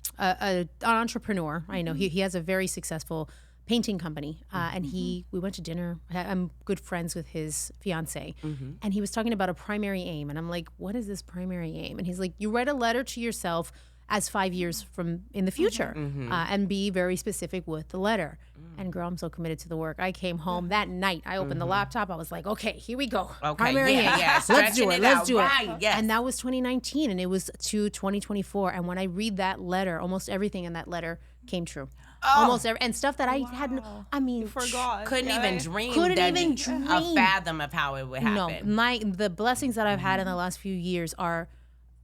entrepreneur. I know he has a very successful painting company, and we went to dinner. I'm good friends with his fiance, and he was talking about a primary aim, and I'm like, what is this primary aim? And he's like, you write a letter to yourself as 5 years from in the future, and be very specific with the letter. And girl, I'm so committed to the work. I came home that night. I opened the laptop. I was like, okay, here we go. Okay, Primary yeah, aim. yeah, Let's stretching do it. it Let's out. do it. Right, yes. And that was 2019, and it was to 2024. And when I read that letter, almost everything in that letter came true. Almost every, and stuff that I hadn't. I mean, Forgot. Couldn't Yeah, even right? dream. Couldn't that even a dream. fathom of how it would happen. No, the blessings that I've had in the last few years are.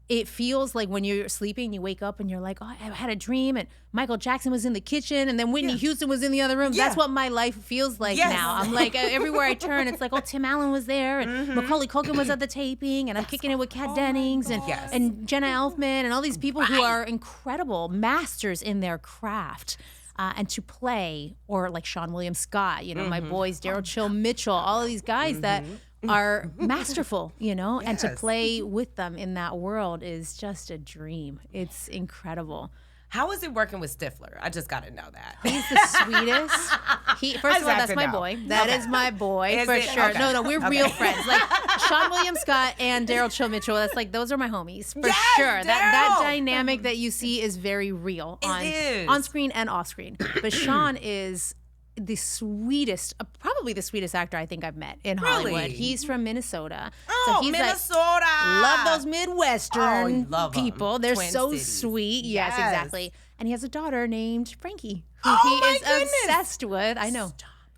It feels like when you're sleeping, you wake up and you're like, oh, I had a dream, and Michael Jackson was in the kitchen, and then Whitney Houston was in the other room. Yeah. That's what my life feels like Yes. now. I'm like, everywhere I turn, it's like, oh, Tim Allen was there, and Macaulay Culkin was at the taping, and I'm kicking it with Kat Dennings, and, Yes. and Jenna Elfman, and all these people who are incredible masters in their craft. And to play, or like Sean William Scott, my boys, Daryl Chill Mitchell, all of these guys that are masterful, and to Yes. play with them in that world is just a dream. It's incredible. How is it working with Stifler? I just got to know that. He's the sweetest. First of all, have that's to my know. boy. That is my boy Is for it? sure. Okay. No, we're real friends. Like Sean William Scott and Daryl Chill Mitchell. That's like those are my homies for Yes, sure. That Daryl! dynamic that you see is very real is. on screen and off screen. But Sean is the sweetest, probably the sweetest actor I think I've met in Hollywood. Really? He's from Minnesota. Oh, so he's Minnesota. love those Midwestern love 'em. people. They're Twin so cities. sweet. Yes, Yes. exactly. And he has a daughter named Frankie, who Oh, he my is goodness. obsessed with. I know.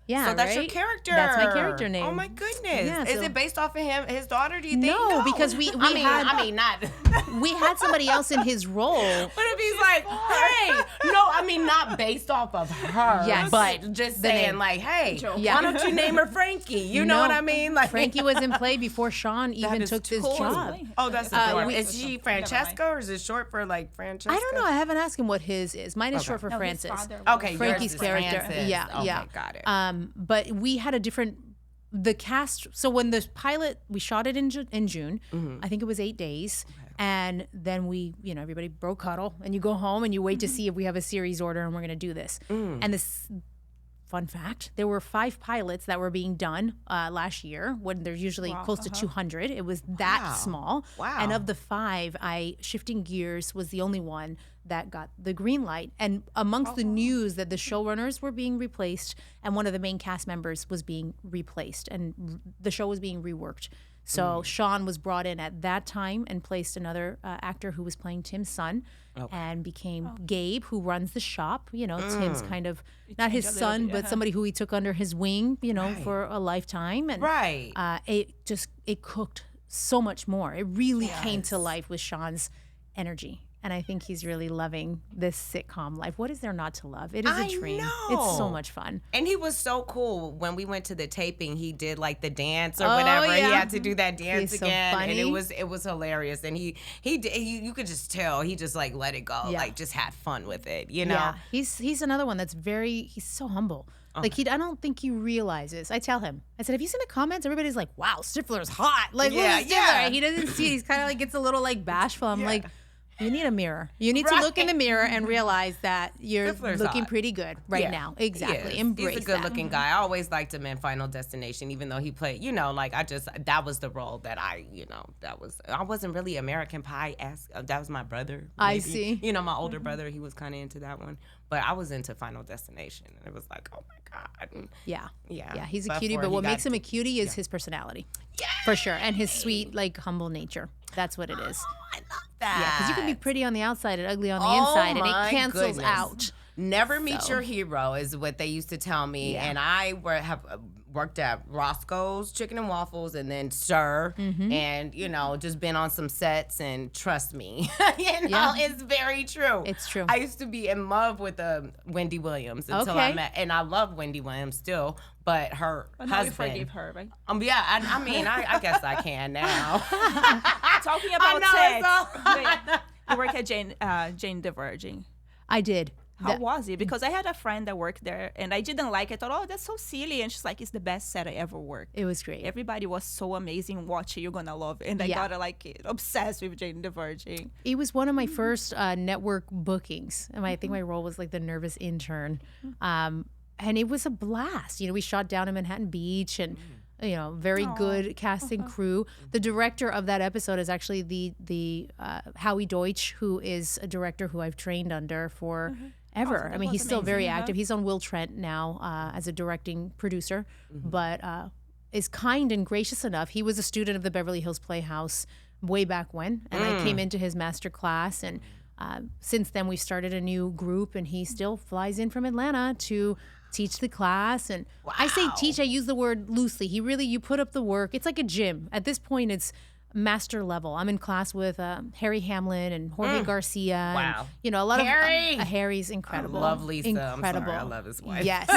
Yeah, So that's your right? character. That's my character name. Oh my goodness! Yeah, Is so- it based off of his daughter? Do you think? No, because we I mean, had- not. We had somebody else in his role. What if he's like, hey, no, I mean not based off of her, Yes. but just The saying name. like, hey, Yeah. why don't you name her Frankie? You know No, what I mean? Like Frankie was in play before Sean even is took this cool. job. Oh, that's Uh, adorable. we- Is she Francesca or is it short for like Francesca? I don't know. I haven't asked him what his is. Mine is short for No, his Francis. father was- Okay, Frankie's yours is character. Francis. Yeah, Okay, yeah. got it. But we had a different. The cast. So when the pilot, we shot it in June. Mm-hmm. I think it was 8 days, and then we, everybody broke huddle, and you go home and you wait to see if we have a series order and we're going to do this. And this fun fact: there were 5 pilots that were being done last year. When there's usually close to 200, it was that small. Wow. And of the 5, Shifting Gears was the only one that got the green light. And amongst the news that the showrunners were being replaced and one of the main cast members was being replaced and the show was being reworked. So Sean was brought in at that time and placed another actor who was playing Tim's son and became Gabe, who runs the shop. Tim's kind of not his changed a little son, bit, but somebody who he took under his wing, for a lifetime. And Right. it cooked so much more. It really came to life with Sean's energy. And I think he's really loving this sitcom life. What is there not to love? It is a dream. It's so much fun. And he was so cool. When we went to the taping, he did like the dance or whatever. yeah. He had to do that dance He's so again, and it funny. was hilarious. And he did, you could just tell he just like let it go, Yeah. like just had fun with it, Yeah, he's another one that's he's so humble. Like I don't think he realizes. I tell him, I said, have you seen the comments? Everybody's like, wow, Stifler's hot. Like, Yeah, look at Stifler. yeah. He doesn't see it. He's kind of like gets a little like bashful. I'm like, you need a mirror. You need to look in the mirror and realize that you're Stifler's looking hot. pretty good right Yeah, now. he Exactly. is. Embrace He's a good-looking that. guy. I always liked him in Final Destination, even though he played, that was the role that I wasn't really American Pie-esque. That was my brother. I maybe. see. My older brother, he was kind of into that one. But I was into Final Destination, and it was like, oh my God. And Yeah. Yeah. Yeah, he's a Before cutie, but he what got makes him a cutie is his personality. For sure. And his sweet, like, humble nature. That's what it is. I love that. Yeah, because you can be pretty on the outside and ugly on the Oh inside, and my it cancels goodness. out. Never meet So. your hero is what they used to tell me. Yeah. And I have worked at Roscoe's Chicken and Waffles and then Sir and, just been on some sets and trust me, Yeah. it's very true. It's true. I used to be in love with Wendy Williams until I Okay. met, and I love Wendy Williams still, but her But now you husband. forgive her, right? Yeah, I mean, I guess I can now. Talking about I know, sex, you work at Jane the Virgin. I did. How was it? Because I had a friend that worked there, and I didn't like it. I thought, oh, that's so silly. And she's like, it's the best set I ever worked. It was great. Everybody was so amazing. Watch it, you're gonna love it. And I Yeah. got obsessed with Jane the Virgin. It was one of my first network bookings. And I think my role was like the nervous intern. And it was a blast. We shot down in Manhattan Beach and, very good cast and crew. The director of that episode is actually the Howie Deutsch, who is a director who I've trained under for ever. that I mean, was he's still very amazing, active. He's on Will Trent now as a directing producer, but is kind and gracious enough. He was a student of the Beverly Hills Playhouse way back when, and I came into his master class. And since then, we started a new group, and he still flies in from Atlanta to teach the class. And I say teach, I use the word loosely. You put up the work. It's like a gym. At this point, it's master level. I'm in class with Harry Hamlin and Jorge Garcia. Wow. And, a lot Harry! of Harry's incredible. I love Lisa. Incredible. I'm sorry, I love his wife. Yes.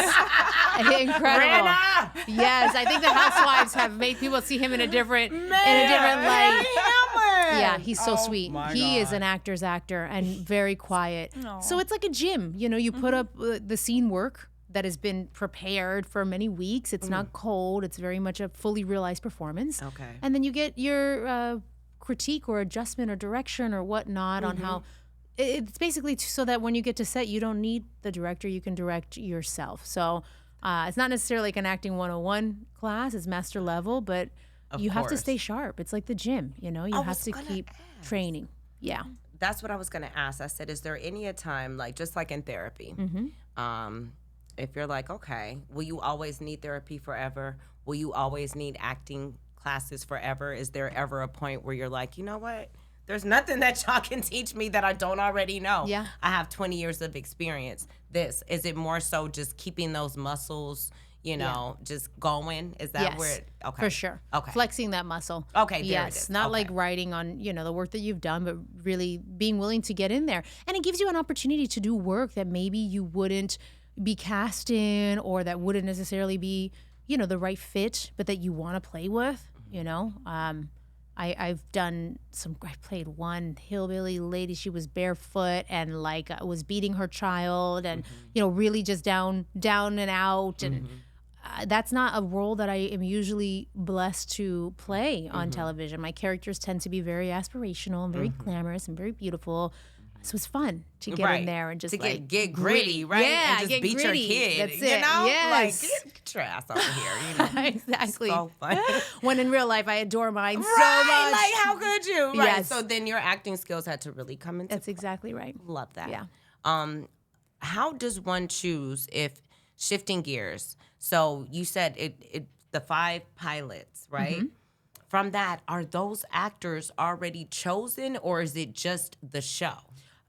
Incredible. Brenna! Yes, I think the housewives have made people see him in a different light. Yeah, he's so sweet. my He is God. an actor's actor and very quiet. So it's like a gym. You put up the scene work that has been prepared for many weeks. It's not cold. It's very much a fully realized performance. Okay. And then you get your critique or adjustment or direction or whatnot on how It's basically so that when you get to set, you don't need the director. You can direct yourself. So it's not necessarily like an acting 101 class. It's master level, but you have to stay sharp. It's like the gym, you know. You have to keep training. Yeah. That's what I was going to ask. I said, is there any a time, like just like in therapy, if you're like, okay, will you always need therapy forever? Will you always need acting classes forever? Is there ever a point where you're like, you know what? There's nothing that y'all can teach me that I don't already know. Yeah. I have 20 years of experience. Is it more so just keeping those muscles, you know, just going? Is that where it, okay. For sure. Okay. Flexing that muscle. Okay, there yes. it is. Not Okay. like writing on, you know, the work that you've done, but really being willing to get in there. And it gives you an opportunity to do work that maybe you wouldn't be cast in, or that wouldn't necessarily be, you know, the right fit, but that you want to play with, you know. I've done I played one hillbilly lady. She was barefoot and like was beating her child, and you know, really just down and out. And that's not a role that I am usually blessed to play on television. My characters tend to be very aspirational and very glamorous and very beautiful. So it's fun to get in there and just to get gritty, right? Yeah, and just get beat gritty. your kid. That's you it. know, Yes. like get your ass over here. You know, exactly. so funny. When in real life, I adore mine so much. Like how could you? Right. Yes. So then your acting skills had to really come into. That's exactly right. Love that. Yeah. How does one choose if shifting gears? So you said the 5 pilots, right? From that, are those actors already chosen, or is it just the show?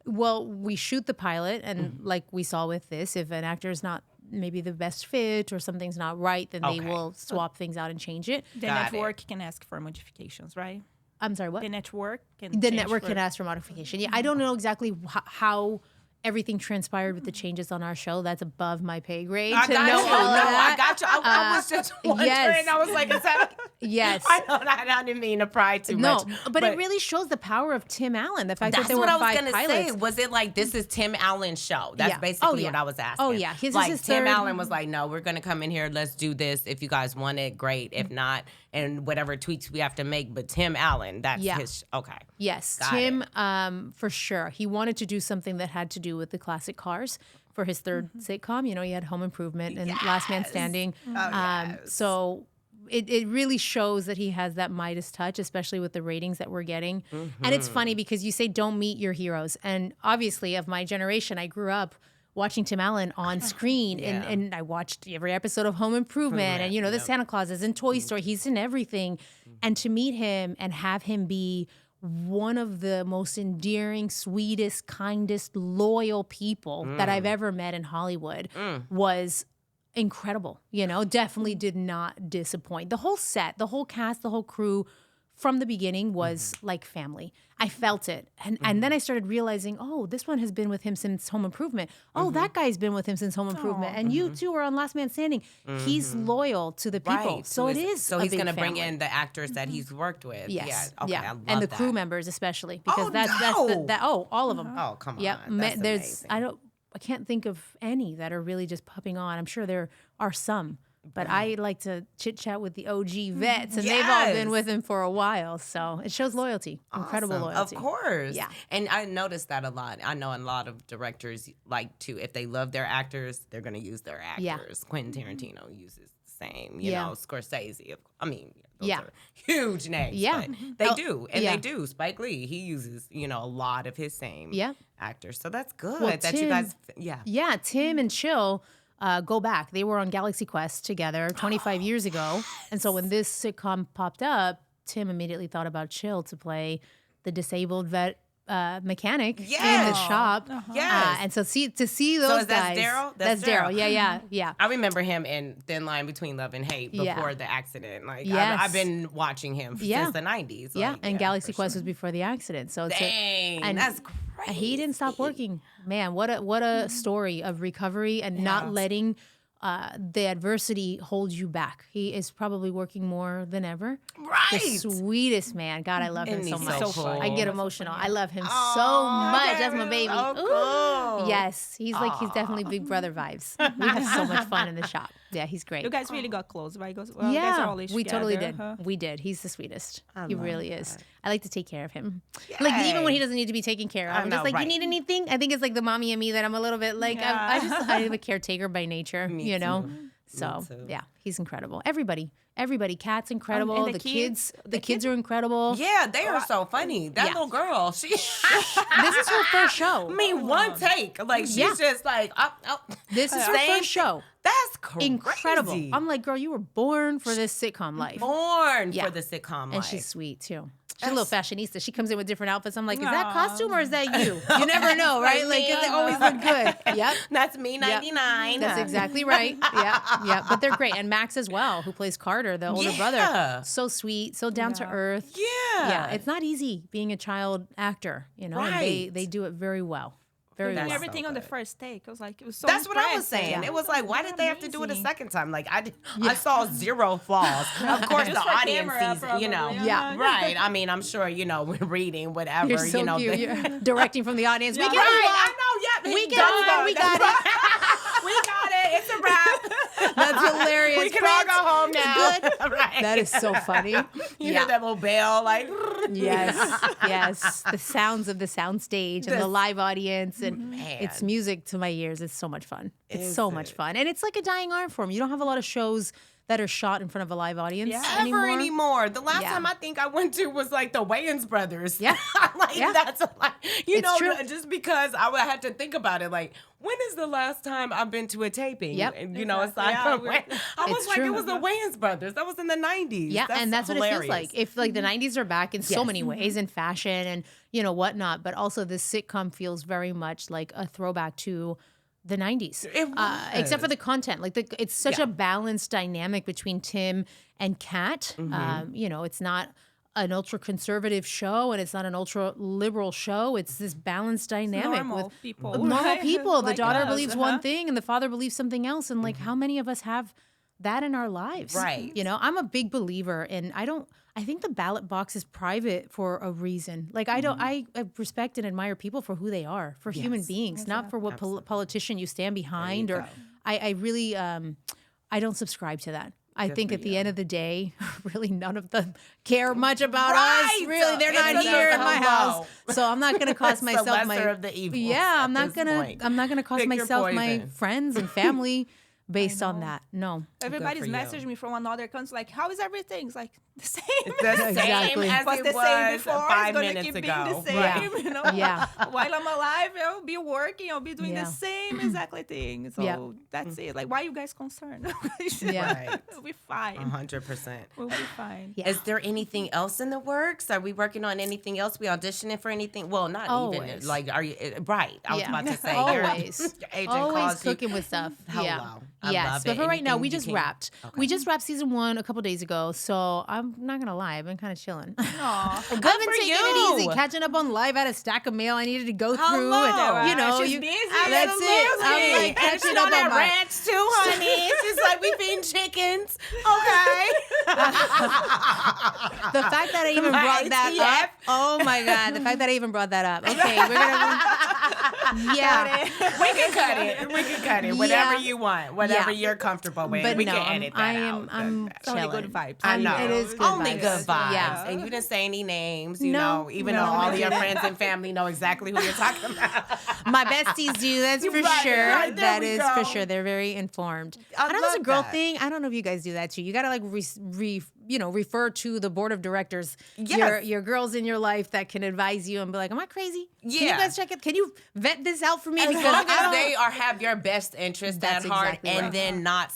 Well, we shoot the pilot, and like we saw with this, if an actor is not maybe the best fit or something's not right, then they will swap things out and change it. The network can ask for modifications, right? I'm sorry, what? The network can can ask for modification. Yeah, I don't know exactly how everything transpired with the changes on our show. That's above my pay grade to know all of that. I got you. I was just wondering. yes. I was like, is that? Yes. I didn't mean to pry too much. No, but it really shows the power of Tim Allen. The fact that That's there were what I was 5 gonna pilots. say. Was it like, this is Tim Allen's show? That's Yeah. basically Oh, what yeah. I was asking. Oh, yeah. His is like his Tim third- Allen was like, no, we're gonna come in here. Let's do this. If you guys want it, great. If not, and whatever tweaks we have to make. But Tim Allen, that's his. Okay. Yes, Got Tim, for sure. He wanted to do something that had to do with the classic cars for his third sitcom. You know, he had Home Improvement and Last Man Standing. So it really shows that he has that Midas touch, especially with the ratings that we're getting. And it's funny because you say don't meet your heroes. And obviously, of my generation, I grew up watching Tim Allen on screen, and I watched every episode of Home Improvement, and, you know, the Santa Clauses and Toy Story. He's in everything. And to meet him and have him be one of the most endearing, sweetest, kindest, loyal people that I've ever met in Hollywood was incredible. You know, definitely did not disappoint. The whole set, the whole cast, the whole crew from the beginning was like family. I felt it. And then I started realizing, oh, this one has been with him since Home Improvement. Oh, that guy's been with him since Home Improvement. And you two are on Last Man Standing. He's loyal to the people. Right. So it is So a he's big going to bring family. in the actors that he's worked with. Yes. Yeah. Okay. I love and the that. crew members especially, because Oh, that's all of them. Oh, come on. Yep. That's There's amazing. I can't think of any that are really just popping on. I'm sure there are some, but I like to chit chat with the OG vets, and they've all been with him for a while. So it shows loyalty, incredible Awesome. loyalty. Of course. Yeah. And I noticed that a lot. I know a lot of directors like to, if they love their actors, they're going to use their actors. Yeah. Quentin Tarantino uses the same. You Yeah. know, Scorsese. I mean, those Yeah. are huge names. Yeah. But they do. And yeah. they do. Spike Lee, he uses, you know, a lot of his same Yeah. actors. So that's good Well, that you guys, Yeah, Tim and Chill go back. They were on Galaxy Quest together 25 years ago. And so when this sitcom popped up, Tim immediately thought about Chill to play the disabled vet mechanic in the Yes. shop. Yes. And so to see those So is that guys. Daryl? That's Daryl. Yeah. I remember him in Thin Line Between Love and Hate Yeah. before the accident. Like Yes. I've been watching him since the 90s. Yeah, Like, and Galaxy for Quest sure. was before the accident. So it's Dang, and that's crazy. he didn't stop working. Man, what a story of recovery and not letting the adversity hold you back. He is probably working more than ever. Right. The sweetest man. God, I love him Isn't so he much. so cool? I get emotional. I love him so much. That's my baby. So Ooh. cool. Yes, he's definitely Big Brother vibes. We have so much fun in the shop. Yeah, he's great. You guys really got close, right? Well, you guys are Yeah, always we totally did. together, huh? We did. He's the sweetest. He love really is. I like to take care of him. Yay. Like even when he doesn't need to be taken care of. I I'm know, just like, right. you need anything? I think it's like the mommy and me that I'm a little bit like, Yeah. I'm a caretaker by nature, Me you know? too. So too. yeah, he's incredible. Everybody. Cat's incredible. and the kids are incredible. Yeah, they are so funny. That Yeah. little girl, she. This is her first show. I mean, one take. Like, she's Yeah. just like, This is her Same first show. That's crazy. Incredible. I'm like, girl, you were born for this sitcom life. born Yeah. for the sitcom And life. she's sweet too. She's a little fashionista. She comes in with different outfits. I'm like, is that Aw. costume or is that you? You never know, right? Like, 'cause they always look good. Yep. That's me, 99. That's exactly right. Yeah. But they're great. And Max as well, who plays Carter, the older Yeah. brother. So sweet, so down to Yeah. earth. Yeah. Yeah. It's not easy being a child actor, you know, and Right. they do it very well. Very That's well. Everything so on the good. first take. I was like, it was so That's what I was impressive. saying. It was like, why did they have to do it a Amazing. second time? Like, I saw 0 flaws. Of course, the Just for audience camera, sees it, you know. probably. Yeah. Right. I mean, I'm sure, we're reading, whatever, You're so cute. they- You're directing from the audience. We Yeah. can Right, move on. I know. Yeah, We can done. move on. We got That's right. We got it. It's a wrap. That's hilarious. We can all Prince, go home now. good. Right. That is so funny. You hear that little bell, like. Yes. The sounds of the soundstage and the This- live audience, and Man. it's music to my ears. It's so much fun. It's Is so much it? fun, and it's like a dying art form. You don't have a lot of shows that are shot in front of a live audience Yeah. Ever anymore. The last Yeah. time I think I went to was like the Wayans brothers. Yeah. Like Yeah. that's like It's true. just because had to think about it. Like, when is the last time I've been to a taping? Yep. And, Exactly. aside Yeah, from we're- I was It's like, true. it was the Wayans brothers. That was in the 90s. Yeah, and that's what it feels hilarious. like. If like the 90s are back in so Yes. many ways, in fashion and whatnot, but also this sitcom feels very much like a throwback to the 90s. It Except for was. the content. Like it's such Yeah. a balanced dynamic between Tim and Kat. It's not an ultra conservative show and it's not an ultra liberal show. It's this balanced dynamic Normal with people. normal right? people. The Like daughter us, believes uh-huh. one thing and the father believes something else. And like, how many of us have that in our lives? Right. I'm a big believer in, I think the ballot box is private for a reason. Like I respect and admire people for who they are, for human beings, not for what politician you stand behind. There Or you go. I really, I don't subscribe to that. I think at the end of the day, really none of them care much about us. Right. Really, they're It's not here in my hello. house, so I'm not going to cost It's the myself lesser of the evils Yeah, I'm at not this gonna. point. I'm not gonna cost Pick your myself my poison. friends and family based on that. No. Everybody's for you. messaging me from another country, like, how is everything? It's like the same. The same Exactly. as was it the same was before. 5 It's gonna minutes keep ago. being the same. Right. You know? Yeah. While I'm alive, I'll be working. I'll be doing Yeah. the same exactly thing. So Yeah. that's it. Like, why are you guys concerned? Yeah. Right. We'll be fine. 100%. We'll be fine. Yeah. Is there anything else in the works? Are we working on anything else? We auditioning for anything? Well, not even. Always. Like, are you right? I was Yeah. about to say. Always. Your agent Always calls you. cooking with stuff. Hello. Yeah. I Yes, love but it. for right now, Anything we you just can- wrapped. Okay. We just wrapped season 1 a couple days ago, so I'm not gonna lie, I've been kind of chilling. Aw. I've been for taking you. it easy, catching up on live. I had a stack of mail I needed to go through, Hello. She's you, busy. that's it. I'm like And catching she's up on that on my. ranch too, honey. She's like, we feeding chickens. Okay. The fact that I even brought that ITF. up. Oh my god, the fact that I even brought that up. Okay, we're gonna. Yeah. We can cut it. We can cut it. Whatever Yeah. you want. Whatever Yeah. you're comfortable with. But we no, can edit that out. I'm It's only chilling. good vibes. I know. It is good Only vibes. good vibes. Yeah. And you didn't say any names, you No, know, even no, though all I of your didn't. friends and family know exactly who you're talking about. My besties do. That's for Right, sure. right, there That we is go. for sure. They're very informed. I know that's a love girl that. thing. I don't know if you guys do that too. You gotta like refer to the board of directors. Yes. Your girls in your life that can advise you and be like, "Am I crazy? Can you Yeah. guys check it? Can you vet this out for me?" As Because long I as don't- they have your best interest That's at heart exactly and right. then not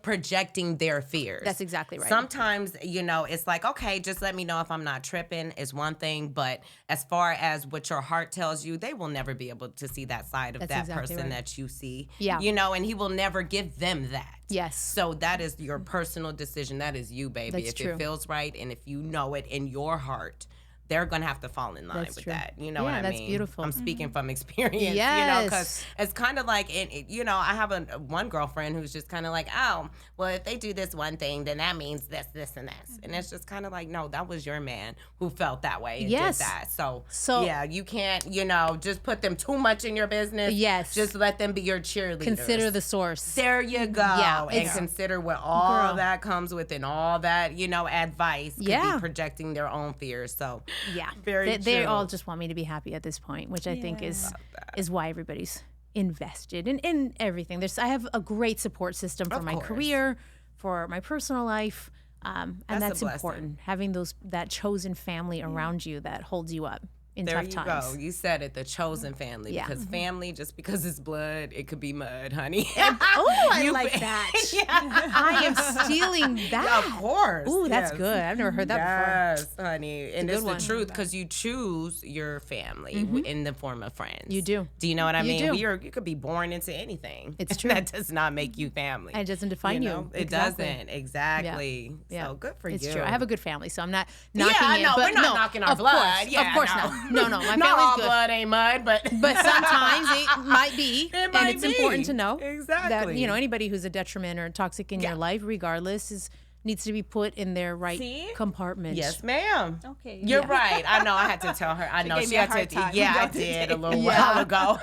projecting their fears. That's exactly right. Sometimes, it's like, okay, just let me know if I'm not tripping is one thing. But as far as what your heart tells you, they will never be able to see that side of That's that exactly person right. that you see. Yeah. And he will never give them that. Yes. So that is your personal decision. That is you, baby. That's if true. it feels right and if you know it in your heart, they're going to have to fall in line That's with true. that. You know Yeah, what I mean? that's beautiful. I'm speaking from experience, you know, Yes. because it's kind of like, you know, I have one girlfriend who's just kind of like, oh, well, if they do this one thing, then that means this, and this. And it's just kind of like, no, that was your man who felt that way and Yes. did that. So, So- yeah, you can't, you know, just put them too much in your business. Yes. Just let them be your cheerleaders. Consider the source. There you go. Yeah, And it's- consider what all Girl. that comes with and all that, you know, advice could Yeah. be projecting their own fears. So, Yeah, Very they true. all just want me to be happy at this point, which I think is why everybody's invested in everything. I have a great support system for Of my course. career, for my personal life, and That's a that's blessing. important. Having that chosen family around you that holds you up in there tough you times. go. You said it, the chosen family. Yeah. Because family, just because it's blood, it could be mud, honey. Oh, I You like be- that. Yeah. I am stealing that. Of course. Ooh, that's yes. good. I've never heard that before. Yes, honey. And a it's good the one. truth because you choose your family in the form of friends. You do. Do you know what I You mean? do. You could be born into anything. It's true. That does not make you family. It doesn't define you. know? It Exactly. doesn't. Exactly. Yeah. So good for It's you. true. I have a good family, so I'm not knocking I it. know. But We're not no, knocking our of blood. Course, Yeah, of course no. not. No, my Not all family's good. blood ain't mud, but But sometimes it might be, It and might it's be. important to know that Exactly. anybody who's a detriment or toxic in your life, regardless, needs to be put in their right See? compartment. Yes, ma'am. Okay. You're right. I know. I had to tell her. I know gave she me a had hard to. time Yeah, the I other did a day. little Yeah. while ago.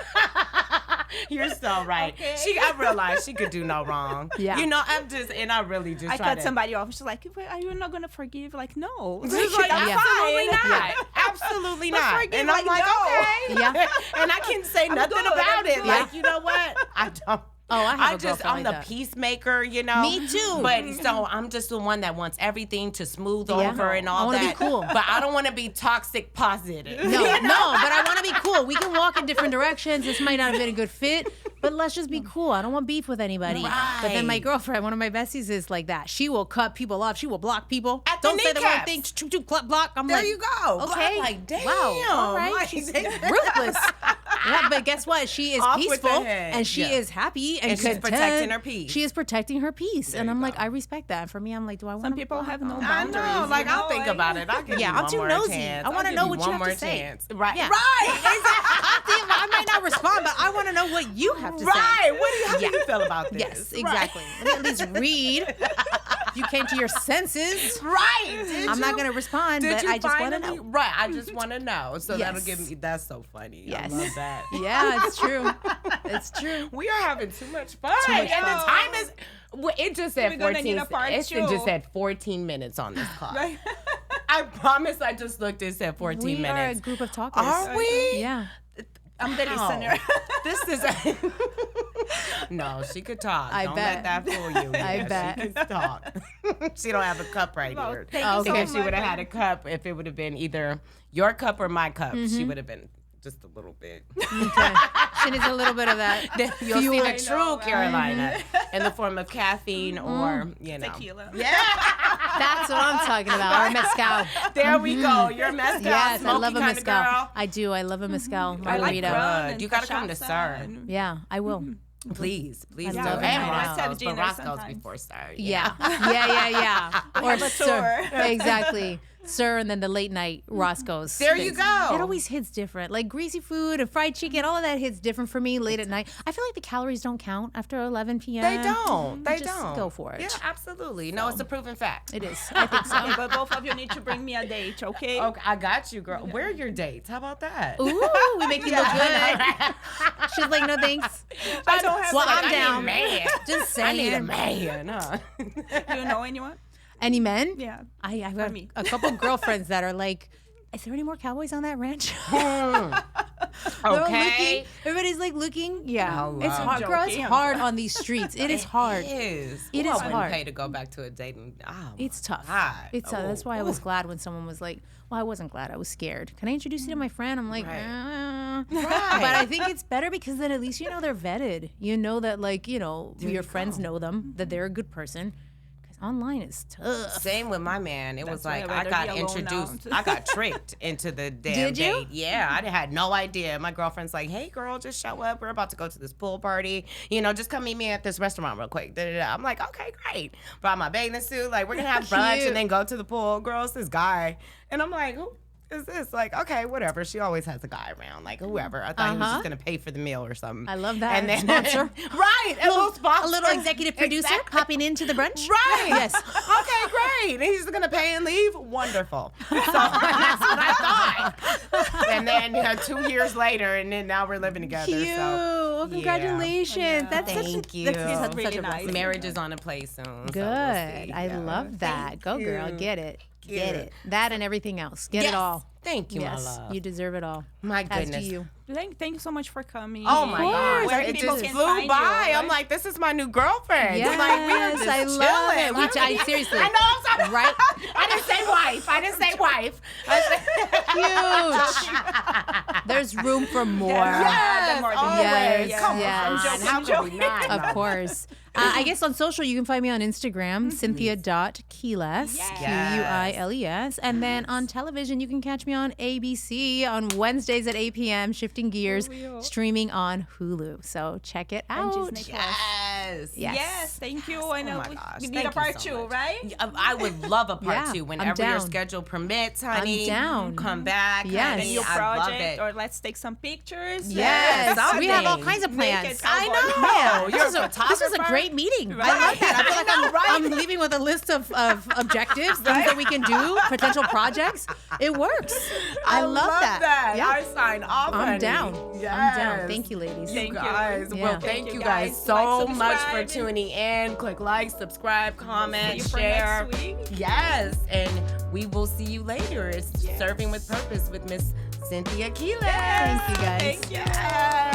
You're so right. Okay. I realized she could do no wrong. Yeah. You know, I really just I try cut to. somebody off. She's like, "Wait, are you not gonna forgive?" Like, no. She's like, I'm absolutely fine. not. Absolutely not. forgive, And I'm like, like, no. okay. Yeah. And I can say nothing good, about I'm it. good. Like, you know what? I don't. Oh, I have a I'm girlfriend the like that. peacemaker, you know. Me too. But so I'm just the one that wants everything to smooth Yeah. over and all I wanna that. be cool. But I don't want to be toxic positive. No, but I want to be cool. We can walk in different directions. This might not have been a good fit, but let's just be cool. I don't want beef with anybody. But then my Right. girlfriend, one of my besties, is like that. She will cut people off. She will block people. At the Don't say the wrong kneecaps. thing. Block. I'm There like, you go. Okay. I'm like, damn. Wow. All right. Like, She's ruthless. Yeah, but guess what? She is Off with the peaceful head. and she Yeah. is happy and And she's content. protecting her peace. She is protecting her peace. And you I'm go. like, I respect that. For me, I'm like, do I want Some people have no I boundaries. know. Like, you I'll know, think like- about it. I'll give Yeah, you I'm one too more nosy. chance. I wanna I'll know give what you you one have to more say. chance. Right. Yeah. Right. I might not respond, but I want to know what you have to say. Right. How do you feel about this? Yes, exactly. Let me at least read. You came to your senses. Right. Did I'm not you? going to respond, Did but you I just want to finally? know. Right. I just want to know. So that'll Yes. give me. That's so funny. Yes. I love that. Yeah, it's true. It's true. We are having too much fun. Too much And fun. the time is. Well, it just said We're gonna 14. need a part It two. just said 14 minutes on this clock. Right? I promise. I just looked. It said 14 We are a minutes. group of talkers. Are we? Yeah. I'm the Wow. listener. This is. No, she could talk. I don't bet. let that fool you. I Yeah, bet. She can talk. She don't have a cup right Well, here. thank Oh, you okay. so If she much. would have had a cup, if it would have been either your cup or my cup, Mm-hmm. she would have been just a little bit. Okay. She needs a little bit of that. You'll see fuel. the true Carolina in the form of caffeine or, you know. Tequila. Yeah. That's what I'm talking about. Or mezcal. There we go. You're mezcal. Yes, I smoky love a kind of mezcal. girl. I do. I love a mezcal I like margarita. rum and You gotta come to cachaça Sir. and- Yeah, I will. Please I do. love And it. Yeah. Let's have Roscoe's, but dinner Roscoe's sometime. before Sir. Yeah. Yeah. Or have a Sir. tour. Exactly. Sir, and then the late night Roscoe's. There you go. It always hits different. Like greasy food and fried chicken, all of that hits different for me late at night. I feel like the calories don't count after 11 p.m. They don't. They Just don't. go for it. Yeah, absolutely. No, it's a proven fact. It is. I think so. Okay, but both of you need to bring me a date, okay? Okay, I got you, girl. Where are your dates? How about that? Ooh, we make you look good. She's like, no thanks. I don't have Well, like, I'm I down. need a man. Just I need a saying. man, huh? Do you know anyone? Any men? Yeah. I have me. a couple girlfriends that are like, is there any more cowboys on that ranch? They're Okay. looking. Everybody's like looking. Yeah. Hello. It's hard. I'm Girl, it's joking. hard on these streets. It is hard. It is. It Ooh, is I wouldn't hard. pay to go back to a date. It's tough. God. It's that's why I Ooh. was glad when someone was like, "Well, I wasn't glad. I was scared. Can I introduce you to my friend?" I'm like, Right. But I think it's better because then at least you know they're vetted. You know that your friends know them, that they're a good person. Because online is tough. Same with my man. It was why like I'd I rather got be alone introduced. now. I got tricked into the damn Did you? date. Yeah, I had no idea. My girlfriend's like, "Hey, girl, just show up. We're about to go to this pool party. Just come meet me at this restaurant real quick." Da-da-da. I'm like, "Okay, great." Brought my bathing suit. Like, we're gonna have brunch Cute. and then go to the pool. Girl, it's this guy, and I'm like, "Who?" is this? Like, okay, whatever. She always has a guy around, like whoever. I thought he was just gonna pay for the meal or something. I love that. And then Sponsor. right, a little sponsor, A little executive producer popping into the brunch. Right. Yes. Okay, great. And he's gonna pay and leave. Wonderful. So that's what I thought. And then 2 years later, and then now we're living together. Cute. So Well, congratulations. That's thank you. That's really such a nice. blessing. Marriage is on a play soon. So Good. we'll see. I love that. Go, girl. you. Get it. Cute. Get it. That and everything else. Get Yes. it all. Thank you, Yes. my love. You deserve it all. My As goodness. do you. Thank you so much for coming. Oh my gosh. Where It people just can flew find by. you, right? I'm like, this is my new girlfriend. Yes, I'm like, we are just I chilling. love it. Which I seriously. I know. I'm sorry. Right? I didn't say wife. I didn't say wife. Huge. There's room for more. Yes, more than always. Yes, Come yes. on. How could we not? Of course. I guess on social, you can find me on Instagram, Cynthia.Quiles, Quiles. And then on television, you can catch me on ABC on Wednesdays at 8 p.m., Shifting Gears, streaming on Hulu. So check it out. And Disney Plus. Yes. Yes, thank you. I know Oh my gosh, we need thank a you part so two, much. right? I would love a part Yeah, two I'm whenever your down. schedule permits, honey. I'm down. Come back. Yes. honey. A new I love project, it. or let's take some pictures. Yes, something. we have all kinds of Make plans. it I cowboy. know. Yeah, You're this was a great meeting. I love that. I feel like I'm leaving with a list of objectives, things that we can do, potential projects. It works. I love that. Yeah. I sign off. I'm honey. down. Yes. I'm down. Thank you, ladies. You guys. Yeah. Well, Thank thank you you guys guys. so Like, much for subscribe. tuning in. Click like, subscribe, comment, See you for share. next week. Yes, and we will see you later. It's Serving with Purpose with Miss Cynthia Quiles. Thank you, guys. Thank you. Yes.